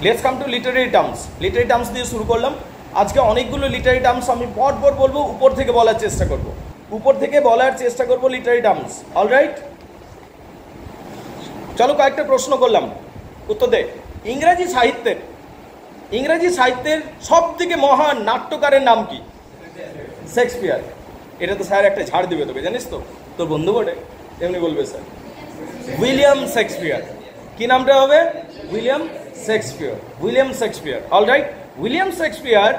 Let's come to literary terms. Literary terms দিয়ে শুরু করলাম। আজকে অনেকগুলো লিটারারি টার্মস আমি পরপর বলবো, উপর থেকে বলার চেষ্টা করব, লিটারারি টার্মস। অলরাইট, চলো কয়েকটা প্রশ্ন করলাম, উত্তর দে। ইংরাজি সাহিত্যের সব থেকে মহান নাট্যকারের নাম কি? শেক্সপিয়ার। এটা তো স্যার একটা ঝাড় দিবে তোকে, জানিস তো, তোর বন্ধু বটে, এমনি বলবে স্যার। William Shakespeare. কি নামটা হবে? William Shakespeare. Alright, William Shakespeare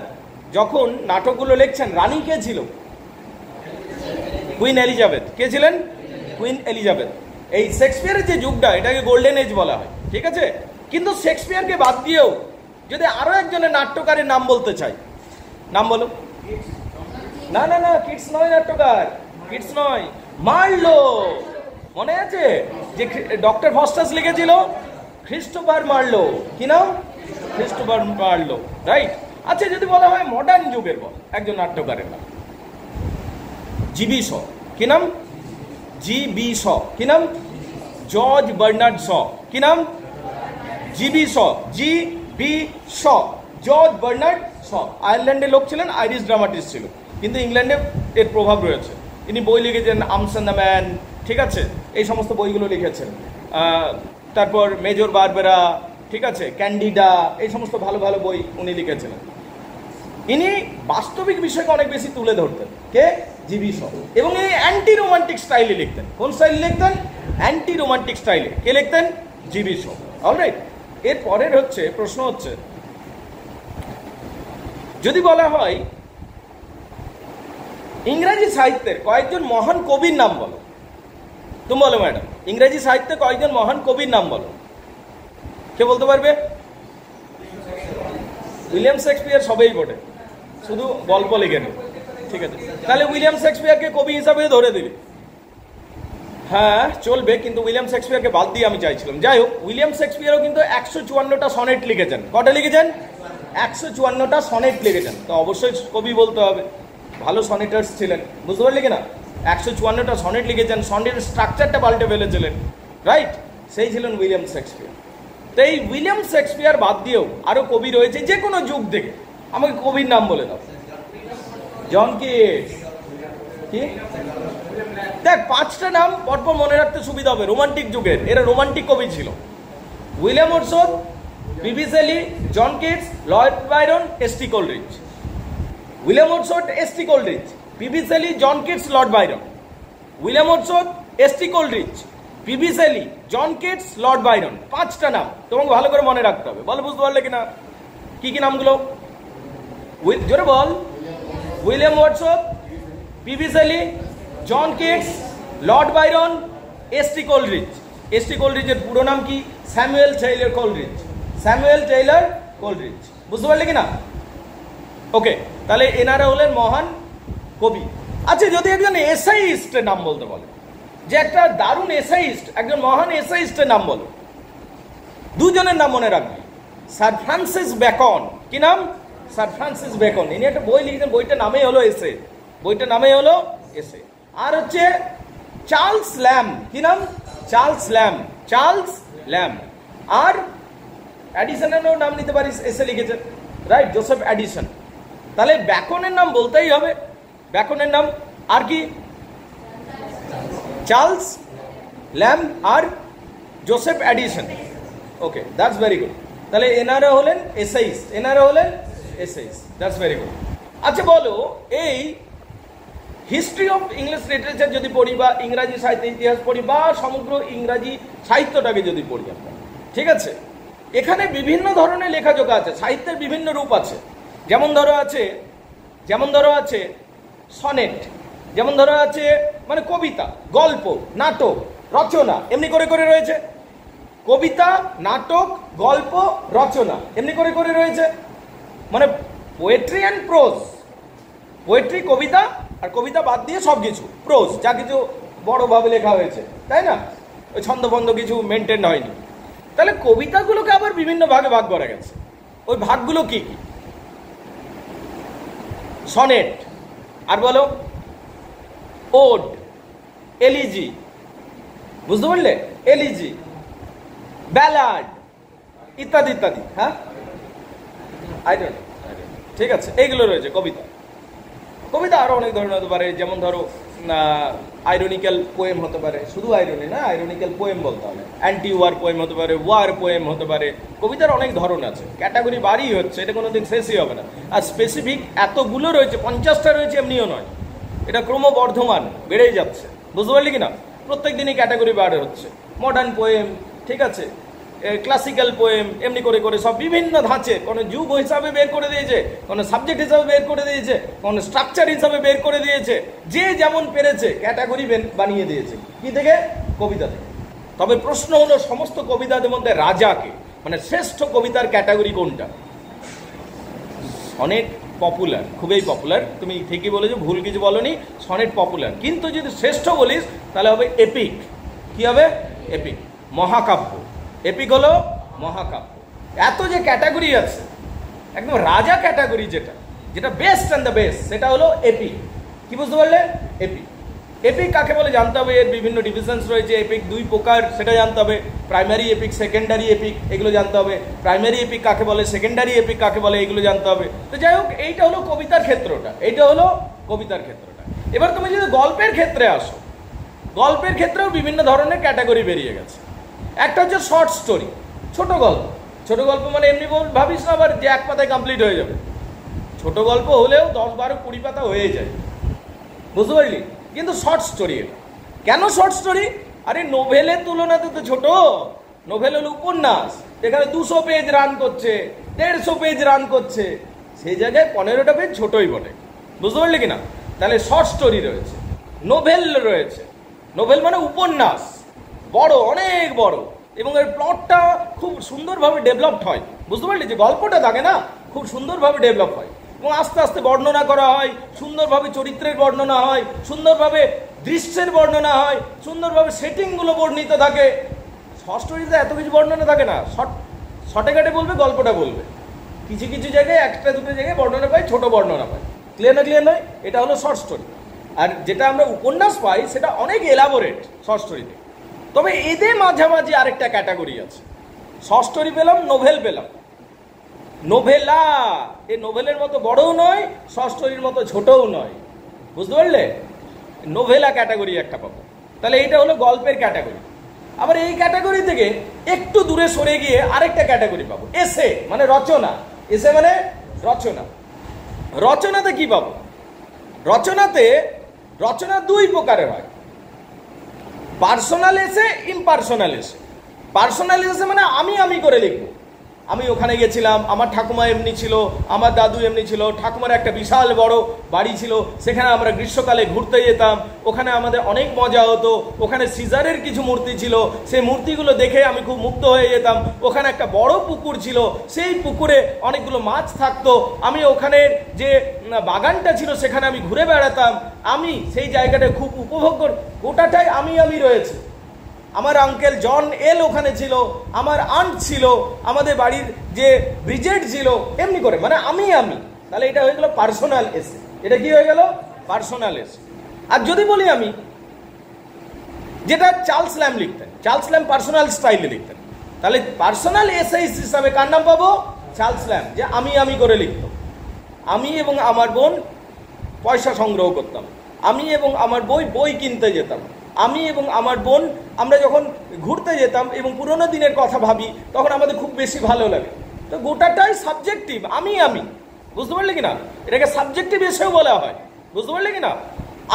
যখন নাটকগুলো লিখছেন, রানী কে ছিল? Queen Elizabeth. কে ছিলেন? Queen Elizabeth. এই শেক্সপিয়ারের যে যুগটা, এটাকে গোল্ডেন এজ বলা হয়, ঠিক আছে? কিন্তু শেক্সপিয়ারকে বাদ দিয়েও যদি আরো একজনের নাট্যকারের নাম বলতে চাই, নাম বলো। না না না, কিডস নয় নাট্যকার, কিডস নয়, মার্লো। মনে আছে যে ডক্টর ফস্টাস লিখেছিল? Christopher Marlowe. কি নাম? Christopher Marlowe, right. আচ্ছা, যদি বলা হয় মডার্ন যুগের বল একজন নাট্যকারের নাম, জিবি শ। কি নাম? GB Shaw. কি নাম? George Bernard Shaw. কি নাম? GB Shaw. George Bernard Shaw. আয়ারল্যান্ডের লোক ছিলেন, আইরিশ ড্রামাটিস্ট ছিল, কিন্তু ইংল্যান্ডে এর প্রভাব রয়েছে। তিনি বই লিখেছেন, আমস অ্যান্ড দ্য ম্যান, ঠিক আছে, এই সমস্ত বইগুলো লিখেছেন। তারপর মেজর বারবেরা, ঠিক আছে, ক্যান্ডিডা, এই সমস্ত ভালো ভালো বই উনি লিখেছিলেন। ইনি বাস্তবিক বিষয়কে অনেক বেশি তুলে ধরতেন। কে? জিবি শ। এবং এই অ্যান্টি রোমান্টিক স্টাইলে লিখতেন। কোন স্টাইলে লিখতেন? অ্যান্টি রোমান্টিক স্টাইলে। কে লিখতেন? জিবি শ। অলরাইট, এর পরের প্রশ্ন হচ্ছে, যদি বলা হয় ইংরাজি সাহিত্যের কয়েকজন মহান কবির নাম বলো, তুমি বলো ম্যাডাম, ইংরেজি সাহিত্যে কয়েকজন মহান কবির নাম বলো। কে বলতে পারবে? উইলিয়াম শেক্সপিয়ার সবেই বটে, শুধু গল্প লিখে নেই, ঠিক আছে? তাহলে উইলিয়াম শেক্সপিয়ারকে কবি হিসাবে ধরে দিবি? হ্যাঁ চলবে, কিন্তু উইলিয়াম শেক্সপিয়ারকে বাদ দিয়ে আমি চাইছিলাম। যাই হোক, উইলিয়াম শেক্সপিয়ারও কিন্তু 154টা সনেট লিখেছেন। কটা লিখেছেন? 154টা সনেট লিখেছেন। তো অবশ্যই কবি বলতে হবে, ভালো সনেটার্স ছিলেন, বুঝতে পারলি কিনা? 154টা সনেট লিখেছেন, সনেটের স্ট্রাকচারটা পাল্টে ফেলেছিলেন, রাইট? সেই ছিলেন উইলিয়াম শেক্সপিয়ার। তো এই উইলিয়াম শেক্সপিয়ার বাদ দিয়েও আরো কবি রয়েছে, যে কোনো যুগ থেকে। আমাকে কবির নাম বলে দাও। John Keats. কি? দেখ, 5টা নাম পরপর মনে রাখতে সুবিধা হবে, রোমান্টিক যুগের, এরা রোমান্টিক কবি ছিল। William Wordsworth, PB Shelley, John Keats, Lord Byron, S T. Coleridge. William Wordsworth, S T. Coleridge, P B Shelley, John Keats, Lord Byron. William Wordsworth, S T. Coleridge, P B Shelley, John Keats, Lord Byron. 5টা নাম তোমাকে ভালো করে মনে রাখতে হবে। বলো, বুঝতে পারলে কিনা? কি কি নামগুলো? জোরে বল। William Wordsworth, PB Shelley, John Keats, Lord Byron, S T. Coleridge. ST. কোলরিজের পুরো নাম কি? Samuel Taylor Coleridge. Samuel Taylor Coleridge, বুঝতে পারলে কিনা? ওকে, তাহলে এনারা হলেন মহান কবি। আচ্ছা, যদি একজন এসাইস্টের নাম বলতে বলে, যে একটা দারুণ এসাইস্ট, একজন মহান এসাইস্টের নাম বলো, দুজনের নাম মনে রাখবি। Sir Francis beacon. কি নাম? Sir Francis beacon. ইনি একটা বই লিখেছেন, বইটার নামেই হলো এসে। বইটার নামেই হলো এসে। আর হচ্ছে চার্লস ল্যাম্ব। কি নাম? Charles Lamb. আর অ্যাডিসনেরও নাম নিতে পারিস, এসে লিখেছেন, রাইট? Joseph Edison. তাহলে বেকনের নাম বলতেই হবে, বেকনের নাম। আর কি? চার্লস ল্যাম্ব আর Joseph Addison. Okay, that's very good. তাহলে এনারা হলেন এসাইস্ট, দ্যাটস ভেরি গুড। আচ্ছা বলো, এই হিস্ট্রি অফ ইংলিশ লিটারেচার যদি পড়ি, বা ইংরাজি সাহিত্যের ইতিহাস পড়ি, বা সমগ্র ইংরাজি সাহিত্যটাকে যদি পড়ি আমরা, ঠিক আছে, এখানে বিভিন্ন ধরনের লেখাজোখা আছে, সাহিত্যের বিভিন্ন রূপ আছে। যেমন ধরো আছে সনেট, যেমন ধরো আছে মানে কবিতা, গল্প, নাটক, রচনা, এমনি করে করে রয়েছে। কবিতা, নাটক, গল্প, রচনা, এমনি করে করে রয়েছে। মানে পোয়েট্রি অ্যান্ড প্রোজ। পোয়েট্রি কবিতা, আর কবিতা বাদ দিয়ে সব কিছু প্রোজ, যা কিছু বড়ভাবে লেখা হয়েছে, তাই না? ওই ছন্দবন্ধ কিছু মেনটেন হয়নি। তাহলে কবিতাগুলোকে আবার বিভিন্ন ভাগে ভাগ করা গেছে। ওই ভাগগুলো কি কি? সনেট, আর বলো ওড, এলিজি, বুঝতে পারলে? এলিজি, ব্যালাড, ইত্যাদি ইত্যাদি। হ্যাঁ, আই ডোন্ট নো, ঠিক আছে, এইগুলো রয়েছে কবিতা। কবিতা আরো অনেক ধরনের হতে পারে, যেমন ধরো আইরনিক্যাল পোয়েম হতে পারে, শুধু আইরনি না, আইরনিক্যাল পোয়েম বলতে হবে, অ্যান্টি ওয়ার পোয়েম হতে পারে, ওয়ার পোয়েম হতে পারে। কবিতার অনেক ধরন আছে, ক্যাটাগরি বাড়ি হচ্ছে, এটা কোনোদিন শেষই হবে না। আর স্পেসিফিক এতগুলো রয়েছে, 50টা রয়েছে এমনিও নয়, এটা ক্রমবর্ধমান বেড়েই যাচ্ছে, বুঝতে পারলি কিনা? প্রত্যেক দিনই ক্যাটাগরি বাড়ে হচ্ছে, মডার্ন পোয়েম, ঠিক আছে, ক্লাসিক্যাল পোয়েম, এমনি করে করে সব বিভিন্ন ধাঁচে, কোনো যুগ হিসাবে বের করে দিয়েছে, কোনো সাবজেক্ট হিসাবে বের করে দিয়েছে, কোনো স্ট্রাকচার হিসাবে বের করে দিয়েছে, যে যেমন পেরেছে ক্যাটাগরি বানিয়ে দিয়েছে। কি থেকে? কবিতা থেকে। তবে প্রশ্ন হলো, সমস্ত কবিতাদের মধ্যে রাজাকে, মানে শ্রেষ্ঠ কবিতার ক্যাটাগরি কোনটা? সনেট পপুলার, খুবই পপুলার, তুমি ঠিকই বলেছো, ভুল কিছু বলনি, সনেট পপুলার। কিন্তু যদি শ্রেষ্ঠ বলিস তাহলে হবে এপিক। কি হবে? এপিক, মহাকাব্য। এপিক হলো মহাকাব্য। এত যে ক্যাটাগরি আছে, একদম রাজা ক্যাটাগরি যেটা, যেটা বেস্ট অ্যান্ড দ্য বেস্ট, সেটা হলো এপিক। কি বুঝতে পারলে? এপিক। এপিক কাকে বলে জানতে হবে, এর বিভিন্ন ডিভিশনস রয়েছে। এপিক দুই প্রকার, সেটা জানতে হবে। প্রাইমারি এপিক, সেকেন্ডারি এপিক, এগুলো জানতে হবে। প্রাইমারি এপিক কাকে বলে, সেকেন্ডারি এপিক কাকে বলে, এগুলো জানতে হবে। তো যাই হোক, এইটা হলো কবিতার ক্ষেত্রটা, এইটা হলো কবিতার ক্ষেত্রটা। এবার তুমি যদি গল্পের ক্ষেত্রে আসো, গল্পের ক্ষেত্রেও বিভিন্ন ধরনের ক্যাটাগরি বেরিয়ে গেছে। একটা হচ্ছে শর্ট স্টোরি, ছোট গল্প। ছোট গল্প মানে এমনি ভাবিস না আবার যে এক পাতায় কমপ্লিট হয়ে যাবে। ছোট গল্প হলেও 10, 12, 20 পাতা হয়ে যায়, বুঝতে পারলি? কিন্তু শর্ট স্টোরি। কেন শর্ট স্টোরি? আরে নোভেলের তুলনাতে তো ছোট। নোভেল হলো উপন্যাস, যেখানে 200 পেজ রান করছে, 150 পেজ রান করছে, সেই জায়গায় 15টা পেজ ছোটই বটে, বুঝতে পারলি কিনা? তাহলে শর্ট স্টোরি রয়েছে, নোভেল রয়েছে। নোভেল মানে উপন্যাস, বড়, অনেক বড়, এবং এর প্লটটা খুব সুন্দরভাবে ডেভেলপড হয়, বুঝতে পারলি? যে গল্পটা থাকে না, খুব সুন্দরভাবে ডেভেলপ হয়, এবং আস্তে আস্তে বর্ণনা করা হয়, সুন্দরভাবে চরিত্রের বর্ণনা হয়, সুন্দরভাবে দৃশ্যের বর্ণনা হয়, সুন্দরভাবে সেটিংগুলো বর্ণিত থাকে। শর্ট স্টোরিতে এত কিছু বর্ণনা থাকে না, শর্টে কাটে বলবে, গল্পটা বলবে। কিছু কিছু জায়গায়, একটা দুটো জায়গায় বর্ণনা পাই, ছোট বর্ণনা পাই। ক্লিয়ার না? ক্লিয়ার নয়? এটা হলো শর্ট স্টোরি। আর যেটা আমরা উপন্যাস পাই, সেটা অনেক এলাবোরেট শর্ট স্টোরিতে। তবে এদের মাঝামাঝি আরেকটা ক্যাটাগরি আছে। শর্ট স্টোরি পেলাম, নোভেল পেলাম, নোভেলা। এই নোভেলের মতো বড়ও নয়, শর্ট স্টোরির মতো ছোটও নয়, বুঝতে পারলে? নোভেলা ক্যাটাগরি একটা পাবো। তাহলে এইটা হলো গল্পের ক্যাটাগরি। আবার এই ক্যাটাগরি থেকে একটু দূরে সরে গিয়ে আরেকটা ক্যাটাগরি পাবো, এসে মানে রচনা। এসে মানে রচনা। রচনাতে কি পাবো? রচনা দুই প্রকারের হয়, পার্সোনাল এসে, ইম্পার্সোনাল এসে। পার্সোনাল এসে মানে আমি করে লিখবো। আমি ওখানে গেছিলাম, আমার ঠাকুমা এমনি ছিল, আমার দাদু এমনি ছিল, ঠাকুমার একটা বিশাল বড় বাড়ি ছিল, সেখানে আমরা গ্রীষ্মকালে ঘুরতে যেতাম, ওখানে আমাদের অনেক মজা হতো, ওখানে সিজারের কিছু মূর্তি ছিল, সেই মূর্তিগুলো দেখে আমি খুব মুগ্ধ হয়ে যেতাম। ওখানে একটা বড় পুকুর ছিল, সেই পুকুরে অনেকগুলো মাছ থাকতো, আমি ওখানের যে বাগানটা ছিল সেখানে আমি ঘুরে বেড়াতাম, আমি সেই জায়গাটা খুব উপভোগ করি। গোটাটাই আমি রয়েছে। আমার আঙ্কেল জন এল ওখানে ছিল, আমার আন্ট ছিল, আমাদের বাড়ির যে ব্রিজেট ছিল, এমনি করে মানে আমি। তাহলে এটা হয়ে গেল পার্সোনাল এসে। এটা কি হয়ে গেল? পার্সোনাল এসে। আর যদি বলি আমি, যেটা চার্লস ল্যাম্ব লিখতেন, চার্লস ল্যাম্ব পার্সোনাল স্টাইলে লিখতেন, তাহলে পার্সোনাল এসে হিসাবে কার নাম পাবো? Charles lamb. যে আমি করে লিখত। আমি এবং আমার বোন পয়সা সংগ্রহ করতাম, আমি এবং আমার বই কিনতে যেতাম, আমি এবং আমার বোন আমরা যখন ঘুরতে যেতাম এবং পুরোনো দিনের কথা ভাবি, তখন আমাদের খুব বেশি ভালো লাগে। তো গোটাটাই সাবজেক্টিভ, আমি। বুঝতে পারলে কিনা? এটাকে সাবজেক্টিভ এসেও বলা হয়, বুঝতে পারলে কিনা?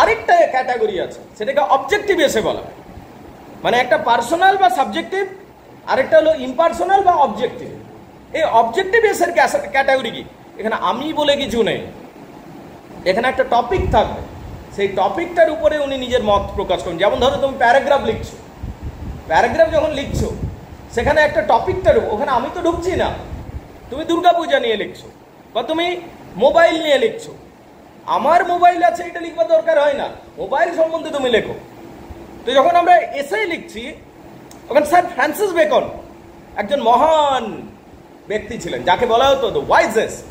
আরেকটা ক্যাটাগরি আছে, সেটাকে অবজেক্টিভ এসে বলা হয়। মানে একটা পার্সোনাল বা সাবজেক্টিভ, আরেকটা হলো ইম্পার্সোনাল বা অবজেক্টিভ। এই অবজেক্টিভ এসের ক্যাটাগরি কি? এখানে আমি বলে কিছু নেই, এখানে একটা টপিক থাকবে, সেই টপিকটার উপরে উনি নিজের মত প্রকাশ করেন। যেমন ধরো তুমি প্যারাগ্রাফ লিখছো, প্যারাগ্রাফ যখন লিখছো সেখানে একটা টপিকটার উপর, ওখানে আমি তো ঢুকছি না। তুমি দুর্গাপূজা নিয়ে লিখছো বা তুমি মোবাইল নিয়ে লিখছো, আমার মোবাইল আছে এটা লিখবার দরকার হয় না, মোবাইল সম্বন্ধে তুমি লেখো। তো যখন আমরা এসে লিখছি, ওখানে স্যার ফ্রান্সিস বেকন একজন মহান ব্যক্তি ছিলেন, যাকে বলা হতো the wisest,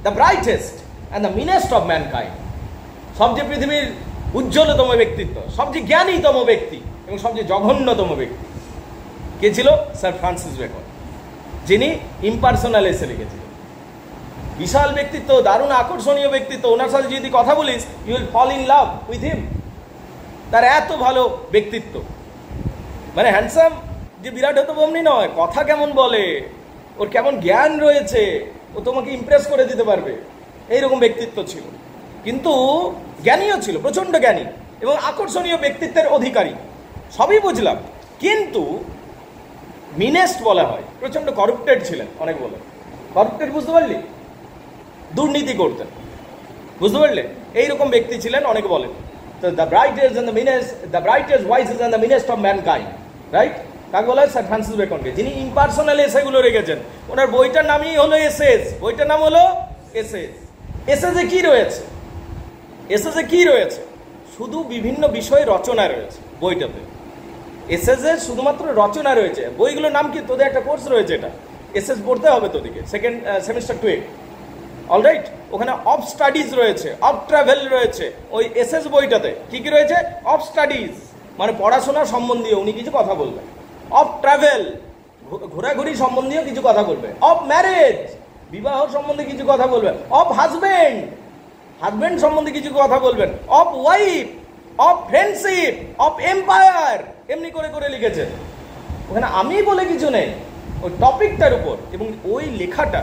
the brightest and the meanest of mankind. সবচেয়ে পৃথিবীর উজ্জ্বলতম ব্যক্তিত্ব, সবচেয়ে জ্ঞানীতম ব্যক্তি এবং সবচেয়ে জঘন্যতম ব্যক্তি কে ছিল? Sir Francis beacon. যিনি ইম্পার্সোনাল এসে লিখেছিলেন। বিশাল ব্যক্তিত্ব, দারুণ আকর্ষণীয় ব্যক্তিত্ব, ওনার সাথে যদি কথা বলিস you will fall in love with him. তার এত ভালো ব্যক্তিত্ব, মানে হ্যান্ডসাম যে বিরাট হতো বমনি নয়, কথা কেমন বলে, ওর কেমন জ্ঞান রয়েছে, ও তোমাকে ইমপ্রেস করে দিতে পারবে, এইরকম ব্যক্তিত্ব ছিল। কিন্তু জ্ঞানীও ছিল, প্রচণ্ড জ্ঞানী এবং আকর্ষণীয় ব্যক্তিত্বের অধিকারী, সবই বুঝলাম। কিন্তু মিনেস্ট বলা হয়, প্রচণ্ড করাপ্টেড ছিলেন, অনেক বলে করাপ্টেড, বুঝতে পারলি, দুর্নীতি করতেন, বুঝতে পারলে, এইরকম ব্যক্তি ছিলেন, অনেকে বলেন। তো the brightest and the meanest, the brightest voices and the meanest of mankind, right? কাকে বলা হয়? স্যার ফ্রান্সিস বেকনকে, যিনি ইম্পার্সোনাল এসেগুলো রেখেছেন। ওনার বইটার নামই হলো এসেস, বইটার নাম হলো এসেস। এসেসে কি রয়েছে? এসেসে কি রয়েছে? শুধু বিভিন্ন বিষয়ে রচনা রয়েছে বইটাতে। এসেসে শুধুমাত্র রচনা রয়েছে। বইগুলোর নাম কি? তোদের একটা কোর্স রয়েছে, এটা এসেস পড়তে হবে তোদেরকে, সেকেন্ড সেমিস্টার 2। অলরাইট, ওখানে অফ স্টাডিজ রয়েছে, অফ ট্রাভেল রয়েছে। ওই এসএস বইটাতে কি কি রয়েছে? অফ স্টাডিজ মানে পড়াশোনা সম্বন্ধীয় উনি কিছু কথা বলবেন, অফ ট্রাভেল ঘোরাঘুরি সম্বন্ধীয় কিছু কথা বলবে, অফ ম্যারেজ বিবাহ সম্বন্ধে কিছু কথা বলবেন, অফ হাজবেন্ড হাজবেন্ড সম্বন্ধে কিছু কথা বলবেন, of wife, of friendship, of empire, এমনি করে করে লিখেছেন। ওখানে আমি বলে কিছু নেই, ওই টপিকটার উপর। এবং ওই লেখাটা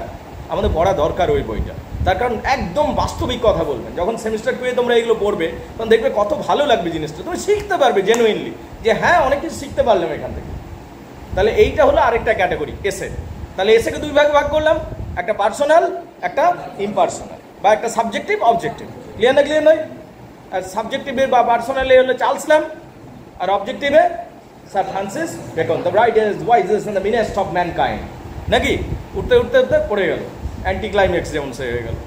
আমাদের পড়া দরকার, ওই বইটা। তার কারণ একদম বাস্তবিক কথা বলবেন। যখন সেমিস্টার 2-এ তোমরা এগুলো পড়বে তখন দেখবে কত ভালো লাগবে জিনিসটা, তুমি শিখতে পারবে জেনুইনলি, যে হ্যাঁ অনেক কিছু শিখতে পারলাম এখান থেকে। তাহলে এইটা হলো আরেকটা ক্যাটাগরি, এসে। তাহলে এসেকে দুই ভাগে ভাগ করলাম, একটা পার্সোনাল, একটা ইম্পার্সোনাল, বা একটা সাবজেক্টিভ, অবজেক্টিভ। ক্লিয়ার না? ক্লিয়ার নয়? আর সাবজেক্টিভে বা পার্সোনালে হলো চার্লস ল্যাম্ব, আর অবজেক্টিভে sir Francis Bacon, the brightest voices and the meanest of mankind. নাকি? উঠতে উঠতে উঠতে পড়ে গেল, অ্যান্টি ক্লাইম্যাক্স যেমন সে হয়ে গেল।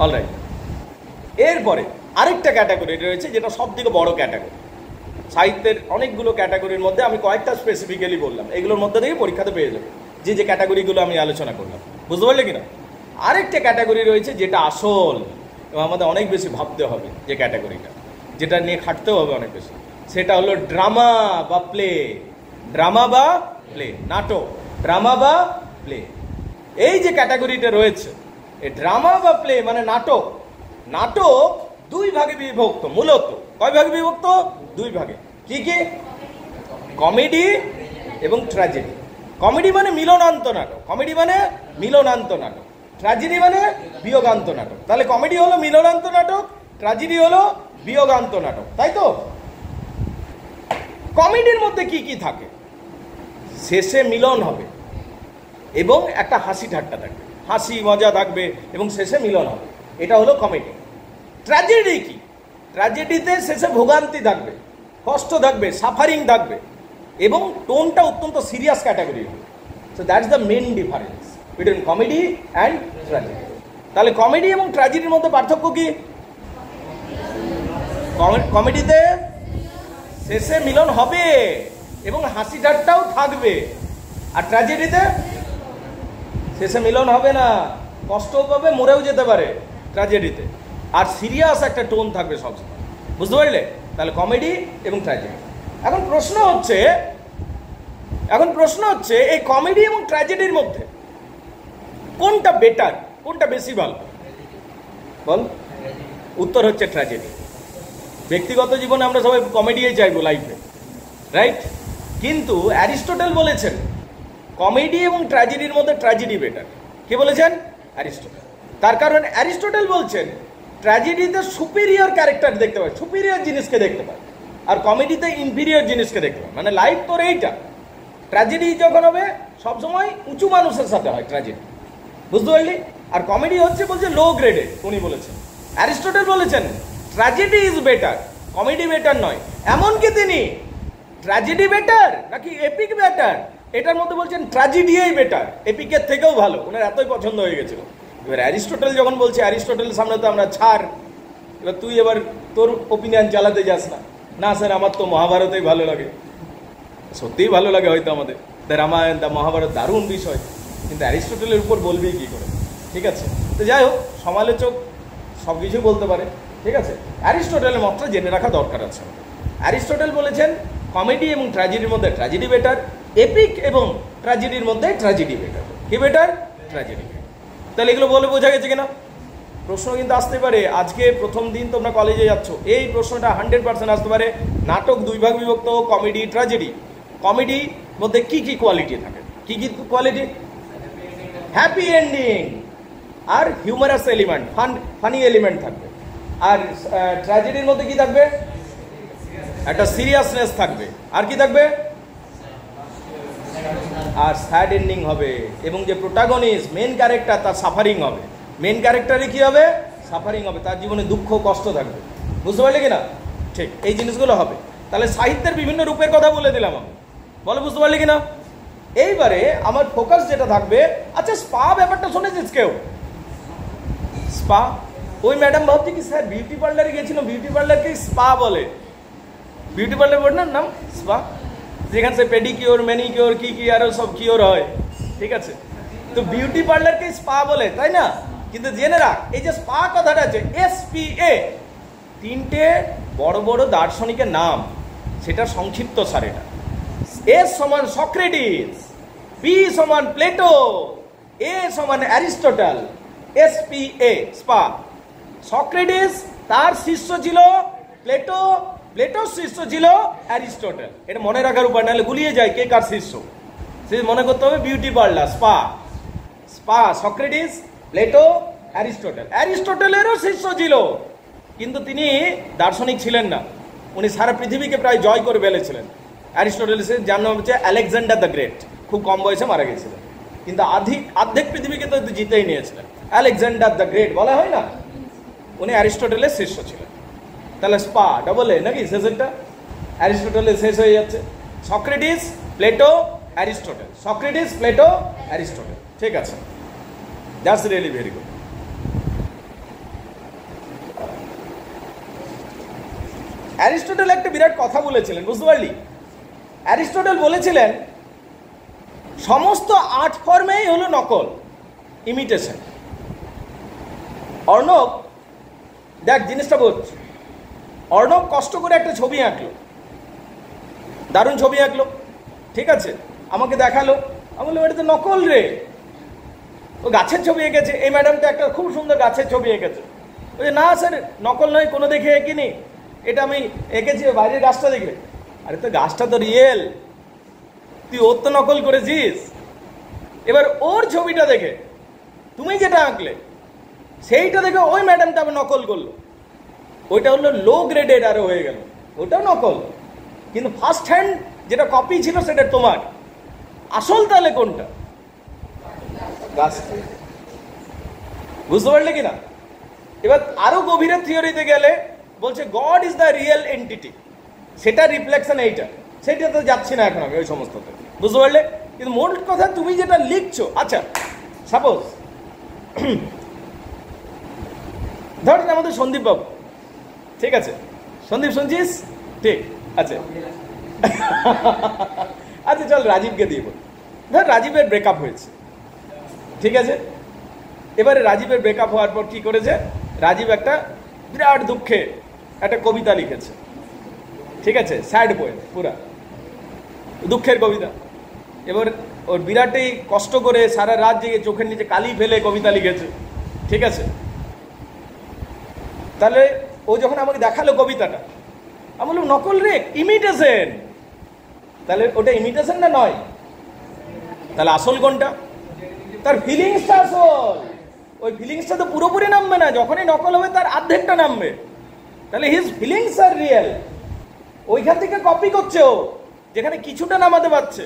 অলরাইট, এরপরে আরেকটা ক্যাটাগরি রয়েছে, যেটা সব থেকে বড় ক্যাটাগরি। সাহিত্যের অনেকগুলো ক্যাটাগরির মধ্যে আমি কয়েকটা স্পেসিফিক্যালি বললাম, এগুলোর মধ্যে থেকে পরীক্ষাতে পেয়ে যাবে যে যে ক্যাটাগরিগুলো আমি আলোচনা করলাম। বুঝতে পারলে কিনা? আরেকটা ক্যাটাগরি রয়েছে যেটা আসল, এবং আমাদের অনেক বেশি ভাবতে হবে, যে ক্যাটাগরিটা যেটা নিয়ে খাটতেও হবে অনেক বেশি, সেটা হলো ড্রামা বা প্লে। ড্রামা বা প্লে, নাটক, ড্রামা বা প্লে, এই যে ক্যাটাগরিটা রয়েছে, এই ড্রামা বা প্লে মানে নাটক। নাটক দুই ভাগে বিভক্ত, মূলত কয় ভাগে বিভক্ত? দুই ভাগে। কি কি? কমেডি এবং ট্র্যাজেডি। কমেডি মানে মিলনান্ত নাটক, কমেডি মানে মিলনান্ত নাটক, ট্র্যাজেডি মানে বিয়োগান্ত নাটক। তাহলে কমেডি হলো মিলনান্ত নাটক, ট্র্যাজেডি হলো বিয়োগান্ত নাটক, তাই তো? কমেডির মধ্যে কি কি থাকে? শেষে মিলন হবে এবং একটা হাসি ঠাট্টা থাকবে, হাসি মজা থাকবে এবং শেষে মিলন হবে, এটা হলো কমেডি। ট্র্যাজেডি কি? ট্র্যাজেডিতে শেষে ভোগান্তি থাকবে, কষ্ট থাকবে, সাফারিং থাকবে, এবং টোনটা অত্যন্ত সিরিয়াস ক্যাটাগরি হবে। So that's the main difference between comedy and tragedy. তাহলে কমেডি এবং ট্র্যাজেডির মধ্যে পার্থক্য কি? কমেডিতে শেষে মিলন হবে এবং হাসি ঠাট্টাও থাকবে, আর ট্র্যাজেডিতে শেষে মিলন হবে না, কষ্টও পাবে, মরেও যেতে পারে ট্র্যাজেডিতে, আর সিরিয়াস একটা টোন থাকবে সবসময়। বুঝতে পারলে? তাহলে কমেডি এবং ট্র্যাজেডি। এখন প্রশ্ন হচ্ছে এই কমেডি এবং ট্র্যাজেডির মধ্যে কোনটা বেটার, কোনটা বেশি ভালো? বল। উত্তর হচ্ছে ট্র্যাজেডি। ব্যক্তিগত জীবনে আমরা সবাই কমেডিই চাইবো লাইফে, রাইট? কিন্তু অ্যারিস্টটল বলেছেন কমেডি এবং ট্র্যাজেডির মধ্যে ট্র্যাজেডি বেটার। কে বলেছেন? অ্যারিস্টটল। তার কারণ অ্যারিস্টটল বলছেন ট্র্যাজেডিতে সুপিরিয়র ক্যারেক্টার দেখতে পায়, সুপিরিয়র জিনিসকে দেখতে পায়, আর কমেডিতে ইনফিরিয়র জিনিসকে দেখতে পায়। মানে লাইফ তোর এইটা, ট্র্যাজেডি যখন হবে সবসময় উঁচু মানুষের সাথে হয় ট্র্যাজেডি, বুঝতে পারলি? আর কমেডি হচ্ছে বলছে লো গ্রেডে, উনি বলেছেন। অ্যারিস্টটল বলেছেন tragedy is better, comedy better নয়। এমনকি তিনি ট্র্যাজেডি বেটার নাকি এপিক বেটার, এটার মধ্যে বলছেন ট্র্যাজেডিই বেটার, এপিকের থেকেও ভালো। ওনার এতই পছন্দ হয়ে গেছিল। এবার অ্যারিস্টটল যখন বলছে, অ্যারিস্টটলের সামনে তো আমরা ছাড়, এবার তুই এবার তোর ওপিনিয়ন চালাতে যাস না। না স্যার, আমার তো মহাভারতই ভালো লাগে। সত্যিই ভালো লাগে হয়তো আমাদের, দ্য রামায়ণ, দ্য মহাভারত দারুণ বিষয়, কিন্তু অ্যারিস্টটলের উপর বলবি কি করে? ঠিক আছে, তো যাই হোক, সমালোচক সব কিছুই বলতে পারে, ঠিক আছে। অ্যারিস্টটলের মতটা জেনে রাখা দরকার আছে। অ্যারিস্টটল বলেছেন কমেডি এবং ট্র্যাজেডির মধ্যে ট্র্যাজেডি বেটার, এপিক এবং ট্র্যাজেডির মধ্যে ট্র্যাজেডি বেটার। কি বেটার? ট্র্যাজেডি। তাহলে এগুলো বলে বোঝা গেছে কিনা? প্রশ্ন কিন্তু আসতে পারে, আজকে প্রথম দিন তোমরা কলেজে যাচ্ছ, এই প্রশ্নটা 100% আসতে পারে। নাটক দুই ভাগ বিভক্ত, কমেডি, ট্র্যাজেডি। কমেডি মধ্যে কি কি কোয়ালিটি থাকে? কি কি কোয়ালিটি? হ্যাপি এন্ডিং আর হিউমারাস এলিমেন্ট, ফানি এলিমেন্ট থাকবে। আর ট্র্যাজেডির মধ্যে কি থাকবে? একটা সিরিয়াসনেস থাকবে। আর কি থাকবে? আর স্যাড এন্ডিং হবে। এবং যে প্রোটাগনিস্ট, মেন ক্যারেক্টার, তার সাফারিং হবে। মেন ক্যারেক্টারে কি হবে? সাফারিং হবে, তার জীবনে দুঃখ কষ্ট থাকবে। বুঝতে পারলে কিনা? ঠিক এই জিনিসগুলো হবে। তাহলে সাহিত্যের বিভিন্ন রূপের কথা বলে দিলাম আমি, বলে বুঝতে পারলে কিনা? এইবারে আমার ফোকাস যেটা থাকবে, আচ্ছা স্পা ব্যাপারটা শুনেছিস কেউ? স্পা, ওই ম্যাডাম ভাবছি কি স্যার বিউটি পার্লারে গেছিল, বিউটি পার্লারকে স্পা বলে। বিউটি পার্লার বলে নাম স্পা, যেখানে সে পেডিকিওর, ম্যানিকিওর, কি কি আরো সব কিওর হয়। ঠিক আছে, তো বিউটি পার্লারকে স্পা বলে, তাই না? কিন্তু জেনে রাখ, এই যে স্পা কথাটা আছে, SPA, তিনটে বড় বড় দার্শনিকের নাম, সেটা সংক্ষিপ্ত সার। এটা S সমান সক্রেটিস, P সমান প্লেটো, A সমান অ্যারিস্টটল। SPA, spa. সক্রেটিস, তার শিষ্য ছিল প্লেটো, প্লেটোর শিষ্য ছিল অ্যারিস্টটল। এটা মনে রাখার উপায়, নাহলে গুলিয়ে যায় কে কার শিষ্য। সে মনে করতে হবে beauty parlour, spa. Spa, Socrates, Plato, Aristotle. অ্যারিস্টটলেরও শিষ্য ছিল, কিন্তু তিনি দার্শনিক ছিলেন না। উনি সারা পৃথিবীকে প্রায় জয় করে ফেলেছিলেন। অ্যারিস্টটল, যার নাম হচ্ছে আলেকজান্ডার দ্য গ্রেট, খুব কম বয়সে মারা গেছিলেন, কিন্তু অর্ধেক পৃথিবীকে তো জিতেই নিয়েছিলেন। আলেকজান্ডার দ্য গ্রেট বলা হয় না, উনি অ্যারিস্টটলের শিষ্য ছিলেন। তাহলে স্পা ডবল এ নাকি শেষেরটা? অ্যারিস্টটলের শেষ হয়ে যাচ্ছে। Socrates, Plato, Aristotle. Socrates, Plato, Aristotle. ঠিক আছে, that's really very good. Aristotle একটা বিরাট কথা বলেছিলেন, বুঝতে পারলি? অ্যারিস্টটল বলেছিলেন সমস্ত আর্ট ফর্মেই হলো নকল, ইমিটেশন। অর্ণব, দেখ জিনিসটা বলছি, অর্ণব কষ্ট করে একটা ছবি আঁকলো, দারুণ ছবি আঁকলো, ঠিক আছে, আমাকে দেখালো। আমি বললাম এটা তো নকল রে, ও গাছের ছবি এঁকেছে। এই ম্যাডামটা একটা খুব সুন্দর গাছের ছবি এঁকেছে। বলছে না স্যার নকল নয়, কোনো দেখে এঁকিনি, এটা আমি এঁকেছি বাইরের গাছটা দেখে। আরে তো গাছটা তো রিয়েল, তুই ওর তো নকল করেছিস। এবার ওর ছবিটা দেখে তুমি যেটা আঁকলে সেইটা দেখে ওই ম্যাডামটা আবার নকল করলো, ওইটা হলো লো গ্রেডেড আরো হয়ে গেল, ওটাও নকল। কিন্তু ফার্স্ট হ্যান্ড যেটা কপি ছিল সেটা তোমার, আসল তাহলে কোনটা? গাছ। বুঝতে পারলে কিনা? এবার আরো গভীরে থিওরিতে গেলে বলছে god is the real entity, সেটা রিফ্লেকশন এইটা, সেটা তো যাচ্ছি না এখন আমি ওই সমস্ততে, বুঝতে পারলে? কিন্তু মোট কথা তুমি যেটা লিখছো, আচ্ছা সাপোজ ধর আমাদের সন্দীপ বাবু, ঠিক আছে, সন্দীপ শুনছিস? ঠিক আছে, আচ্ছা চল রাজীবকে দিয়ে বল। ধর রাজীবের ব্রেকআপ হয়েছে, ঠিক আছে। এবারে রাজীবের ব্রেকআপ হওয়ার পর কি করেছে, রাজীব একটা বিরাট দুঃখে একটা কবিতা লিখেছে, ঠিক আছে, স্যাড পোয়েম, পুরা দুঃখের কবিতা। এবার ওর বিরাটই কষ্ট করে সারা রাত জেগে চোখের নিচে কালি ফেলে কবিতা লিখেছে, ঠিক আছে। তাহলে ও যখন আমাকে দেখালো কবিতাটা, আমি বললাম নকল রে, ইমিটেশন। তাহলে ওটা ইমিটেশন না নয়? তাহলে আসল কোনটা? তার ফিলিংসটা আসল। ওই ফিলিংসটা তো পুরোপুরি নামবে না, যখনই নকল হবে তার অর্ধেকটা নামবে। তাহলে হিজ ফিলিংস আর রিয়েল, ওইখান থেকে কপি করছে ও, যেখানে কিছুটা নামাতে পারছে।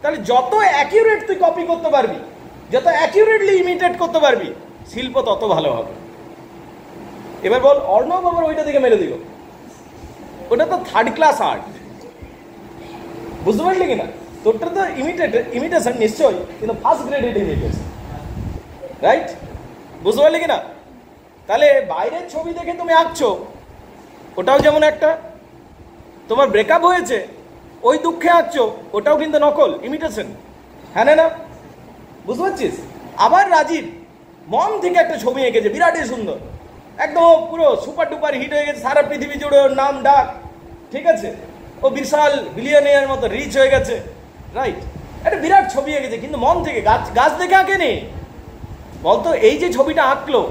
তাহলে যত অ্যাকিউরেট তুই কপি করতে পারবি, যত অ্যাকিউরেটলি ইমিটেট করতে পারবি, শিল্প তত ভালো হবে। এবার বল অর্ণব আবার ওইটা থেকে মেরে দিল, ওটা তো থার্ড ক্লাস আর্ট, বুঝতে পারলি কিনা? তোরটা তো ইমিটেশন নিশ্চয়ই, কিন্তু ফার্স্ট গ্রেডেড ইমিটেশন, রাইট? বুঝতে পারলি কিনা? তাহলে বাইরের ছবি দেখে তুমি আঁকছো, ওটাও যেমন একটা, তোমার ব্রেকআপ হয়েছে ওই দুঃখে আঁকছো, ওটাও কিন্তু নকল, ইমিটেশন, হ্যাঁ না? বুঝতে পারছিস? আবার রাজীব মন থেকে একটা ছবি এঁকেছে, বিরাটই সুন্দর, একদম পুরো সুপার ডুপার হিট হয়ে গেছে, সারা পৃথিবী জুড়ে ওর নাম ডাক, ঠিক আছে, ও বিশাল বিলিয়নিয়ার মতো রিচ হয়ে গেছে, রাইট? একটা বিরাট ছবি এঁকেছে, কিন্তু মন থেকে, গাছ গাছ দেখে আঁকেনি। বলতো এই যে ছবিটা আঁকলো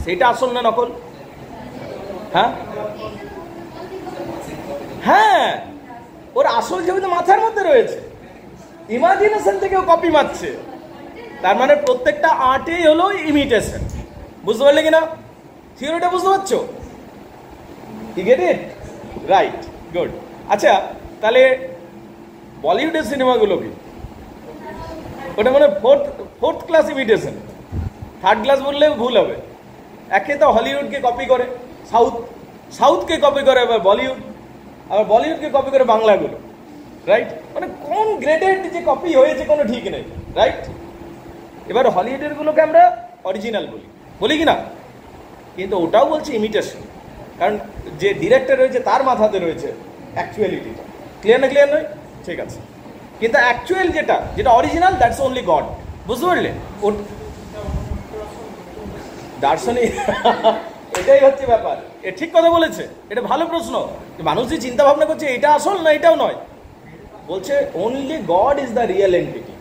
সেটা আসল না নকল? হ্যাঁ হ্যাঁ, ওর আসল ছবি তো মাথার মধ্যে রয়েছে, ইমাজিনেশন থেকে ও কপি মারছে। তার মানে প্রত্যেকটা আর্টেই হলো ইমিটেশন। বুঝতে পারলে কিনা থিওরিটা? বুঝতে পারছো? You get it? Right, good. আচ্ছা, তাহলে বলিউডের সিনেমাগুলো কি? ওটা মানে fourth class imitation. Third class বললে ভুল হবে। একে তো হলিউডকে কপি করে সাউথকে কপি করে আবার বলিউড, আবার বলিউডকে কপি করে বাংলাগুলো, রাইট? মানে কোন গ্রেডেড যে কপি হয়েছে কোনো ঠিক নেই, রাইট? এবার হলিউডের গুলোকে আমরা অরিজিনাল বলি কি না? কিন্তু ওটাও বলছে ইমিটেশন, কারণ যে ডিরেক্টর রয়েছে তার মাথাতে রয়েছে অ্যাকচুয়ালিটিটা। ক্লিয়ার না? ক্লিয়ার নয়? ঠিক আছে। কিন্তু অ্যাকচুয়াল যেটা অরিজিনাল, দ্যাটস অনলি গড। বুঝতে পারলে? ও দার্শনিক এটাই হচ্ছে ব্যাপার। এ ঠিক কথা বলেছে, এটা ভালো প্রশ্ন। মানুষ যে চিন্তা ভাবনা করছে এটা আসল না, এটাও নয়। বলছে only god is the real entity,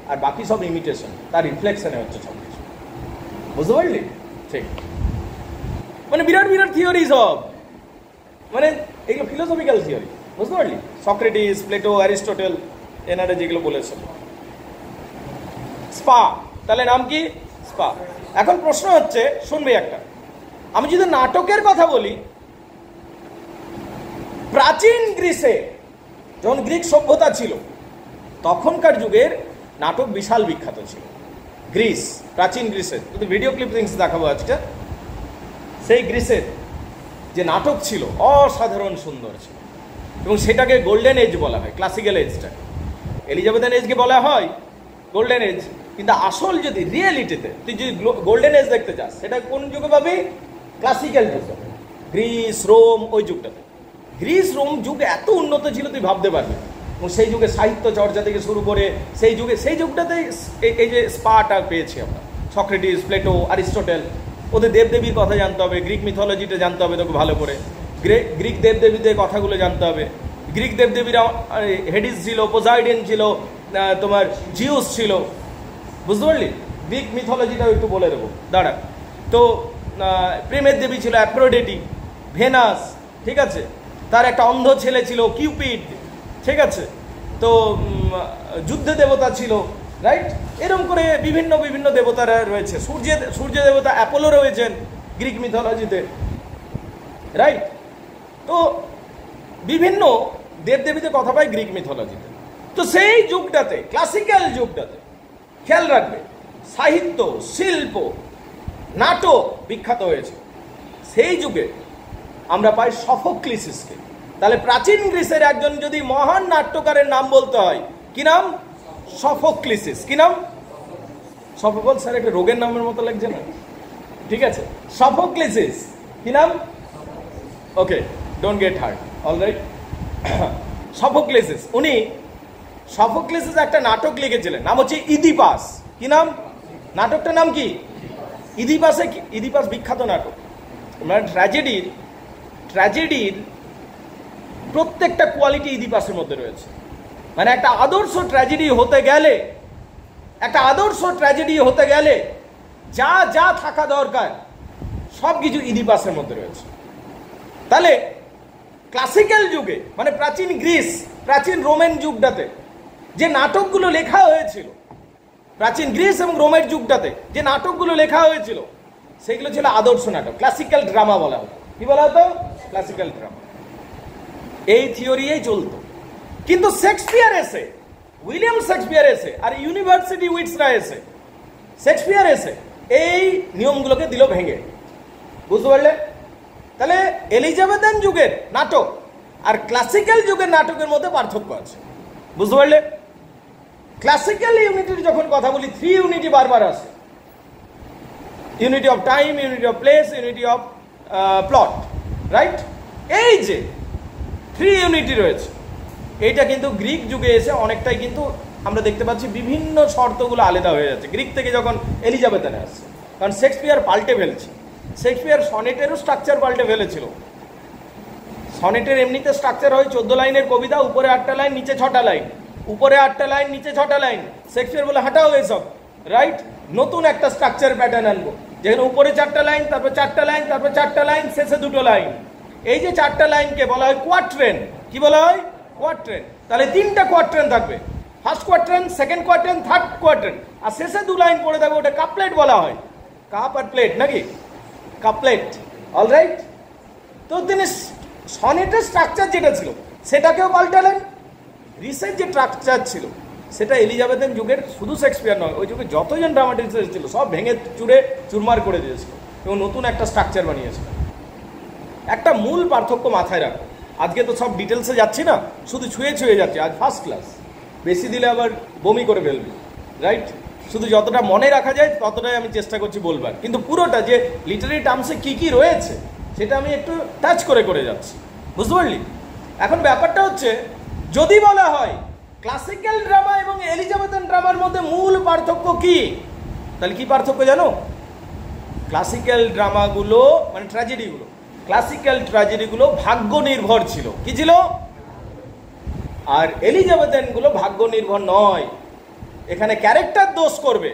আর বাকি সব ইমিটেশন, তার রিফ্লেকশনে হচ্ছে সব কিছু। বুঝতে পারলি? ঠিক। মানে বিরাট বিরাট থিওরি সব, মানে এগুলো ফিলোসফিক্যাল থিওরি। বুঝতে পারলি? সক্রেটিস, প্লেটো, অ্যারিস্টটল এনারা যেগুলো বলেছেন। স্পা, তাহলে নাম কি? স্পা। এখন প্রশ্ন হচ্ছে, শুনবে একটা, আমি যদি নাটকের কথা বলি, প্রাচীন গ্রিসে যখন গ্রিক সভ্যতা ছিল তখনকার যুগের নাটক বিশাল বিখ্যাত ছিল। গ্রিস, প্রাচীন গ্রিসের, কিন্তু ভিডিও ক্লিপিংস দেখাবো আজকে। সেই গ্রিসের যে নাটক ছিল অসাধারণ সুন্দর ছিল, এবং সেটাকে গোল্ডেন এজ বলা হয়, ক্লাসিক্যাল এজটা। এলিজাবেথেন এজকে বলা হয় গোল্ডেন এজ, কিন্তু আসল যদি রিয়েলিটিতে তুই যদি গোল্ডেন এজ দেখতে চাস, সেটা কোন যুগে পাবি? ক্লাসিক্যাল যুগ, গ্রিস, রোম, ওই যুগটাতে। গ্রিস রোম যুগ এত উন্নত ছিল তুই ভাবতে পারবি। এবং সেই যুগে সাহিত্য চর্চা থেকে শুরু করে সেই যুগটাতে এই যে স্পাটা পেয়েছি আমরা, সক্রেটিস, প্লেটো, অ্যারিস্টটল। ওদের দেবদেবীর কথা জানতে হবে, গ্রিক মিথোলজিটা জানতে হবে তোকে ভালো করে, গ্রিক দেবদেবীদের কথাগুলো জানতে হবে। গ্রিক দেবদেবীরা হেডিস ছিল, পোসাইডন ছিল, তোমার জিউস ছিল। বুঝতে পারলি? গ্রিক মিথোলজিটাও একটু বলে দেবো, দাঁড়া। তো প্রেমের দেবী ছিল অ্যাফ্রোডিটি, ভেনাস, ঠিক আছে? তার একটা অন্ধ ছেলে ছিল কিউপিড, ঠিক আছে? তো যুদ্ধ দেবতা ছিল, রাইট? এরকম করে বিভিন্ন বিভিন্ন দেবতারা রয়েছে। সূর্য দেবতা অ্যাপোলো রয়েছেন গ্রিক মিথোলজিতে, রাইট? তো বিভিন্ন দেবদেবীদের কথা পাই গ্রিক মিথোলজিতে। তো সেই যুগটাতে, ক্লাসিক্যাল যুগটাতে, খেয়াল রাখবে, সাহিত্য, শিল্প, নাটক বিখ্যাত হয়েছে। সেই যুগে আমরা পাই সফোক্লিসকে। তাহলে প্রাচীন গ্রিসের একজন যদি মহান নাট্যকারের নাম বলতে হয়, কি নাম? সফোক্লিস। কি নাম? সফোকল স্যার একটা রোগের নামের মতো লাগছে না? ঠিক আছে, সফোক্লিস। কি নাম? Okay, don't get hurt, alright. Sophocles, উনি সফোক্লিস একটা নাটক লিখেছিলেন, নাম হচ্ছে ইদিপাস। কি নাম? নাটকটার নাম কি? ইদিপাস বিখ্যাত নাটক। মানে ট্র্যাজেডির প্রত্যেকটা কোয়ালিটি ইদিপাসের মধ্যে রয়েছে। মানে একটা আদর্শ ট্র্যাজেডি হতে গেলে যা যা থাকা দরকার সব কিছু ইদিপাসের মধ্যে রয়েছে। তাহলে ক্লাসিক্যাল যুগে, মানে প্রাচীন গ্রিস, প্রাচীন রোমান যুগটাতে যে নাটকগুলো লেখা হয়েছিল, প্রাচীন গ্রিস এবং রোমের যুগটাতে যে নাটকগুলো লেখা হয়েছিল, সেগুলো ছিল আদর্শ নাটক, ক্লাসিক্যাল ড্রামা বলা হতো। কি বলা হতো? Classical drama. এই থিওরিই চলতো। কিন্তু উইলিয়াম শেক্সপিয়ার এসে, আর ইউনিভার্সিটি উইটসরা এসে, শেক্সপিয়ার এসে এই নিয়মগুলোকে দিল ভেঙে। বুঝতে পারলে? তাহলে এলিজাবেথেন যুগের নাটক আর ক্লাসিক্যাল যুগের নাটকের মধ্যে পার্থক্য আছে। বুঝতে পারলে? ক্লাসিক্যাল ইউনিটির যখন কথা বলি, 3 ইউনিটি বারবার আসে। Unity of time, unity of place, unity of plot, right? এই যে 3 ইউনিটি রয়েছে, এইটা কিন্তু গ্রিক যুগে এসে অনেকটাই কিন্তু আমরা দেখতে পাচ্ছি বিভিন্ন শর্তগুলো আলাদা হয়ে যাচ্ছে গ্রিক থেকে যখন এলিজাবেথনে আসছে। কারণ শেক্সপিয়ার পাল্টে ফেলছে। শেক্সপিয়ার সনেটেরও স্ট্রাকচার পাল্টে ফেলেছিল। সনেটের এমনিতে স্ট্রাকচার হয় 14 লাইনের কবিতা, উপরে 8টা লাইন, নিচে 6টা লাইন। উপরে 8টা লাইন, নিচে 6টা লাইন। শেক্সপিয়ার বলে হাঁটাও এসব, রাইট? নতুন একটা স্ট্রাকচার প্যাটার্ন আনবো, যেখানে উপরে 4টা লাইন, তারপর 4টা লাইন, তারপর 4টা লাইন, শেষে 2টো লাইন। এই যে 4টা লাইনকে বলা হয় কোয়াট্রেন। কি বলা হয়? কোয়াট্রেন। তাহলে 3টা কোয়াট্রেন থাকবে, first quatrain, second quatrain, third quatrain, আর শেষে 2 লাইন পড়ে থাকবে, ওটা কাপলেট বলা হয়। কাপ আর প্লেট নাকি? Couplet, alright? তো তিনি সনেটের স্ট্রাকচার যেটা ছিল সেটাকেও পাল্টালেন। গ্রিসের যে স্ট্রাকচার ছিল সেটা এলিজাবেথের যুগের, শুধু শেক্সপিয়ার নয়, ওই যুগে যতজন ড্রামাটিস্ট ছিল সব ভেঙে চুরে চুরমার করে দিয়েছিল এবং নতুন একটা স্ট্রাকচার বানিয়েছিল। একটা মূল পার্থক্য মাথায় রাখো, আজকে তো সব ডিটেলসে যাচ্ছি না, শুধু ছুঁয়ে ছুঁয়ে যাচ্ছি। আজ ফার্স্ট ক্লাস, বেশি দিলে আবার বমি করে ফেলবি, রাইট? শুধু যতটা মনে রাখা যায় ততটাই আমি চেষ্টা করছি বলবার, কিন্তু পুরোটা যে লিটারারি টার্মসে কী কী রয়েছে সেটা আমি একটু টাচ করে করে যাচ্ছি, বুঝতে পারলি? এখন ব্যাপারটা হচ্ছে, যদি বলা হয় ক্লাসিক্যাল ড্রামা এবং এলিজাবেথান ড্রামার মধ্যে মূল পার্থক্য কি, তাহলে কি পার্থক্য জানো? ক্লাসিক্যাল ড্রামাগুলো মানে ট্র্যাজেডিগুলো, ক্লাসিক্যাল ট্র্যাজেডিগুলো ভাগ্য নির্ভর ছিল। কি ছিল? আর এলিজাবেথানগুলো ভাগ্য নির্ভর নয়। এখানে ক্যারেক্টার দোষ করবে,